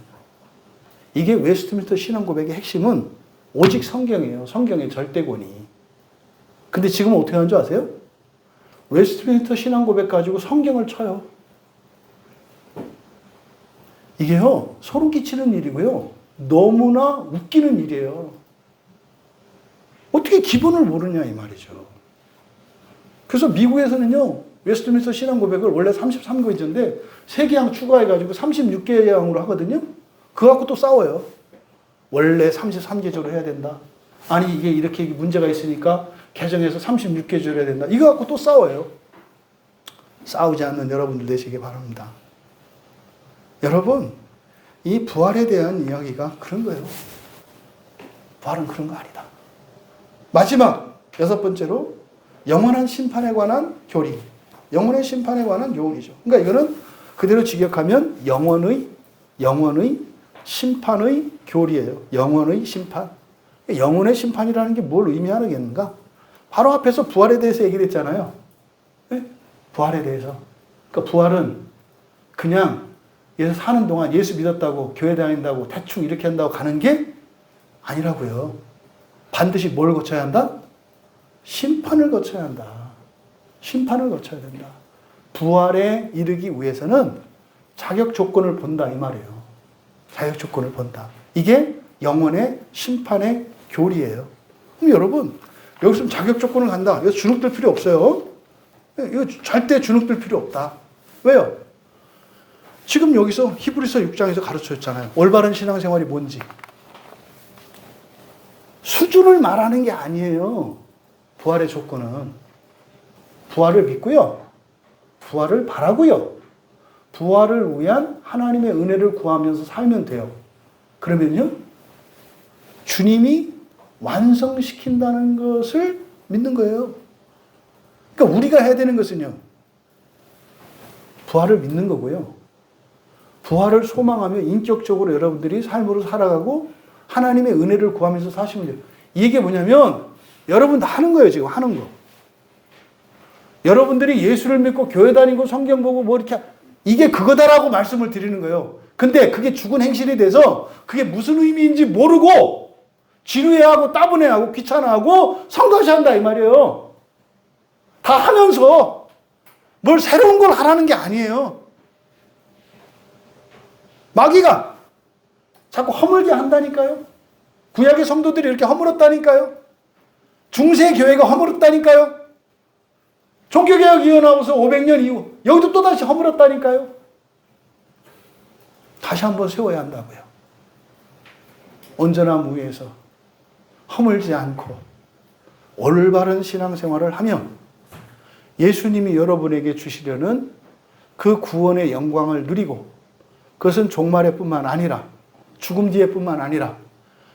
이게 웨스트민스터 신앙고백의 핵심은 오직 성경이에요. 성경의 절대권이. 근데 지금 어떻게 하는 줄 아세요? 웨스트민스터 신앙고백 가지고 성경을 쳐요. 이게요, 소름 끼치는 일이고요. 너무나 웃기는 일이에요. 어떻게 기본을 모르냐 이 말이죠. 그래서 미국에서는요, 웨스트민스터 신앙고백을 원래 33개조인데 3개양 추가해가지고 36개양으로 하거든요. 그거 갖고 또 싸워요. 원래 33개조로 해야 된다. 아니 이게 이렇게 문제가 있으니까 개정해서 36개조로 해야 된다. 이거 갖고 또 싸워요. 싸우지 않는 여러분들 되시기 바랍니다. 여러분, 이 부활에 대한 이야기가 그런 거예요. 부활은 그런 거 아니다. 마지막 6번째로 영원한 심판에 관한 교리. 영원의 심판에 관한 교훈이죠. 그러니까 이거는 그대로 직역하면 영원의 심판의 교리예요. 영원의 심판. 영원의 심판이라는 게 뭘 의미하겠는가? 바로 앞에서 부활에 대해서 얘기를 했잖아요. 네? 부활에 대해서. 그러니까 부활은 그냥 예수 사는 동안 예수 믿었다고 교회 다닌다고 대충 이렇게 한다고 가는 게 아니라고요. 반드시 뭘 거쳐야 한다? 심판을 거쳐야 한다. 심판을 거쳐야 된다. 부활에 이르기 위해서는 자격 조건을 본다 이 말이에요. 자격 조건을 본다. 이게 영원의 심판의 교리예요. 그럼 여러분, 여기서 자격 조건을 간다. 여기서 주눅들 필요 없어요. 이거 절대 주눅들 필요 없다. 왜요? 지금 여기서 히브리서 6장에서 가르쳐줬잖아요. 올바른 신앙생활이 뭔지. 수준을 말하는 게 아니에요. 부활의 조건은. 부활을 믿고요. 부활을 바라고요. 부활을 위한 하나님의 은혜를 구하면서 살면 돼요. 그러면요, 주님이 완성시킨다는 것을 믿는 거예요. 그러니까 우리가 해야 되는 것은요, 부활을 믿는 거고요. 부활을 소망하며 인격적으로 여러분들이 삶으로 살아가고 하나님의 은혜를 구하면서 사시면 돼요. 이게 뭐냐면 여러분 다 하는 거예요. 지금 하는 거. 여러분들이 예수를 믿고 교회 다니고 성경 보고 뭐 이렇게 이게 그거다라고 말씀을 드리는 거예요. 근데 그게 죽은 행실이 돼서 그게 무슨 의미인지 모르고 지루해하고 따분해하고 귀찮아하고 성가시한다 이 말이에요. 다 하면서 뭘 새로운 걸 하라는 게 아니에요. 마귀가 자꾸 허물게 한다니까요. 구약의 성도들이 이렇게 허물었다니까요. 중세 교회가 허물었다니까요. 종교개혁이 일어나서 500년 이후 여기도 또다시 허물었다니까요. 다시 한번 세워야 한다고요. 온전한 무위에서 허물지 않고 올바른 신앙생활을 하며 예수님이 여러분에게 주시려는 그 구원의 영광을 누리고 그것은 종말에 뿐만 아니라 죽음 뒤에 뿐만 아니라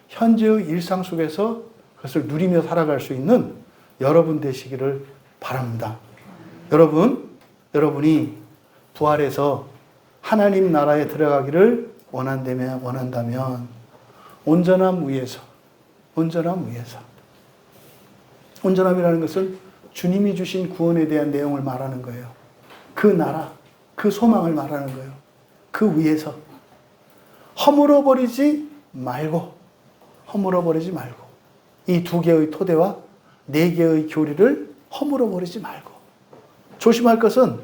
현재의 일상 속에서 그것을 누리며 살아갈 수 있는 여러분 되시기를 바랍니다. 여러분이 부활해서 하나님 나라에 들어가기를 원한다면 온전함 위에서 온전함이라는 것은 주님이 주신 구원에 대한 내용을 말하는 거예요. 그 나라, 그 소망을 말하는 거예요. 그 위에서 허물어버리지 말고 이 두 개의 토대와 네 개의 교리를 허물어버리지 말고, 조심할 것은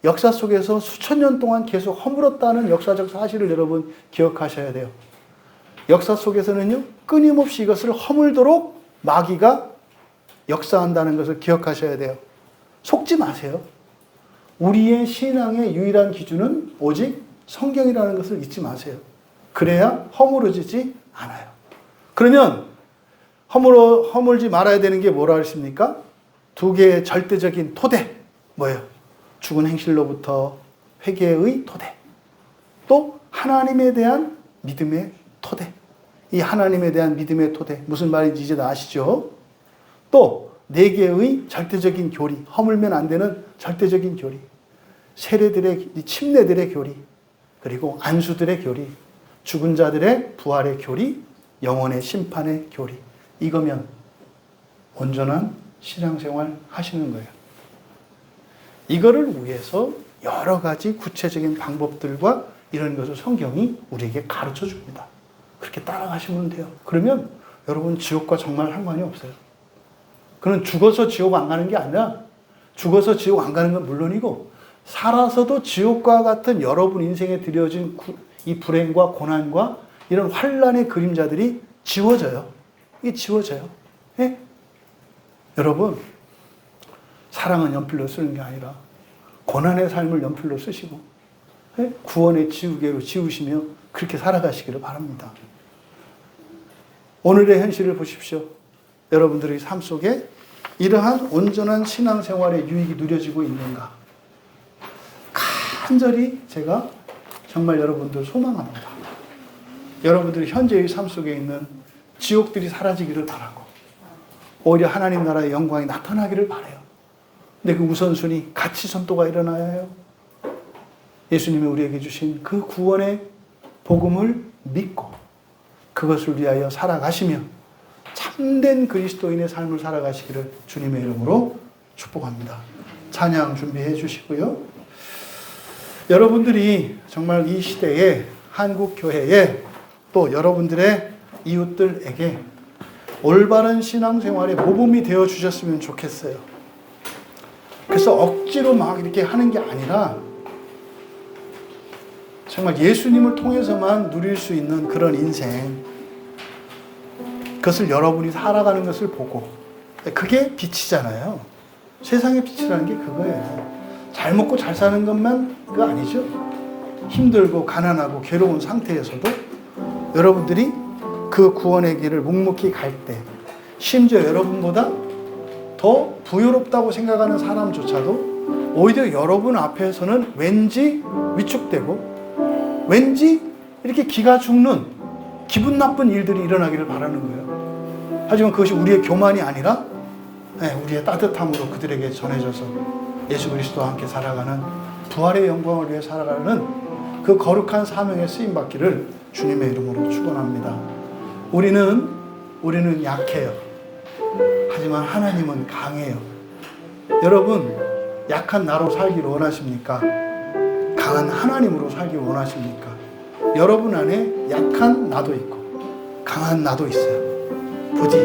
역사 속에서 수천 년 동안 계속 허물었다는 역사적 사실을 여러분 기억하셔야 돼요. 역사 속에서는요, 끊임없이 이것을 허물도록 마귀가 역사한다는 것을 기억하셔야 돼요. 속지 마세요. 우리의 신앙의 유일한 기준은 오직 성경이라는 것을 잊지 마세요. 그래야 허물어지지 않아요. 그러면 허물지 말아야 되는 게 뭐라 했습니까? 두 개의 절대적인 토대. 뭐예요? 죽은 행실로부터 회개의 토대. 또 하나님에 대한 믿음의 토대. 이 하나님에 대한 믿음의 토대. 무슨 말인지 이제 다 아시죠? 또 네 개의 절대적인 교리. 허물면 안 되는 절대적인 교리. 세례들의, 침례들의 교리. 그리고 안수들의 교리. 죽은 자들의 부활의 교리. 영원의 심판의 교리. 이거면 온전한 신앙생활 하시는 거예요. 이거를 위해서 여러 가지 구체적인 방법들과 이런 것을 성경이 우리에게 가르쳐 줍니다. 그렇게 따라가시면 돼요. 그러면 여러분 지옥과 정말 상관이 없어요. 그는 죽어서 지옥 안 가는 게 아니라, 죽어서 지옥 안 가는 건 물론이고 살아서도 지옥과 같은 여러분 인생에 들여진 이 불행과 고난과 이런 환란의 그림자들이 지워져요. 이게 지워져요. 예? 여러분, 사랑은 연필로 쓰는 게 아니라 고난의 삶을 연필로 쓰시고, 예? 구원의 지우개로 지우시며 그렇게 살아가시기를 바랍니다. 오늘의 현실을 보십시오. 여러분들의 삶 속에 이러한 온전한 신앙생활의 유익이 누려지고 있는가? 간절히 제가 정말 여러분들 소망합니다. 여러분들이 현재의 삶 속에 있는 지옥들이 사라지기를 바라고, 오히려 하나님 나라의 영광이 나타나기를 바라요. 근데 그 우선순위, 가치 선도가 일어나야 해요. 예수님이 우리에게 주신 그 구원의 복음을 믿고 그것을 위하여 살아가시며 참된 그리스도인의 삶을 살아가시기를 주님의 이름으로 축복합니다. 찬양 준비해 주시고요. 여러분들이 정말 이 시대에 한국 교회에 또 여러분들의 이웃들에게 올바른 신앙생활의 모범이 되어 주셨으면 좋겠어요. 그래서 억지로 막 이렇게 하는 게 아니라 정말 예수님을 통해서만 누릴 수 있는 그런 인생, 그것을 여러분이 살아가는 것을 보고, 그게 빛이잖아요. 세상의 빛이라는 게 그거예요. 잘 먹고 잘 사는 것만 그거 아니죠. 힘들고 가난하고 괴로운 상태에서도 여러분들이 그 구원의 길을 묵묵히 갈 때, 심지어 여러분보다 더 부유롭다고 생각하는 사람조차도 오히려 여러분 앞에서는 왠지 위축되고 왠지 이렇게 기가 죽는 기분 나쁜 일들이 일어나기를 바라는 거예요. 하지만 그것이 우리의 교만이 아니라 우리의 따뜻함으로 그들에게 전해져서 예수 그리스도와 함께 살아가는, 부활의 영광을 위해 살아가는 그 거룩한 사명에 쓰임받기를 주님의 이름으로 축원합니다. 우리는 약해요. 하지만 하나님은 강해요. 여러분, 약한 나로 살기를 원하십니까? 강한 하나님으로 살기를 원하십니까? 여러분 안에 약한 나도 있고 강한 나도 있어요. 부디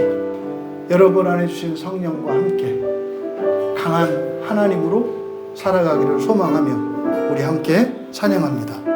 여러분 안에 주신 성령과 함께 강한 하나님으로 살아가기를 소망하며 우리 함께 찬양합니다.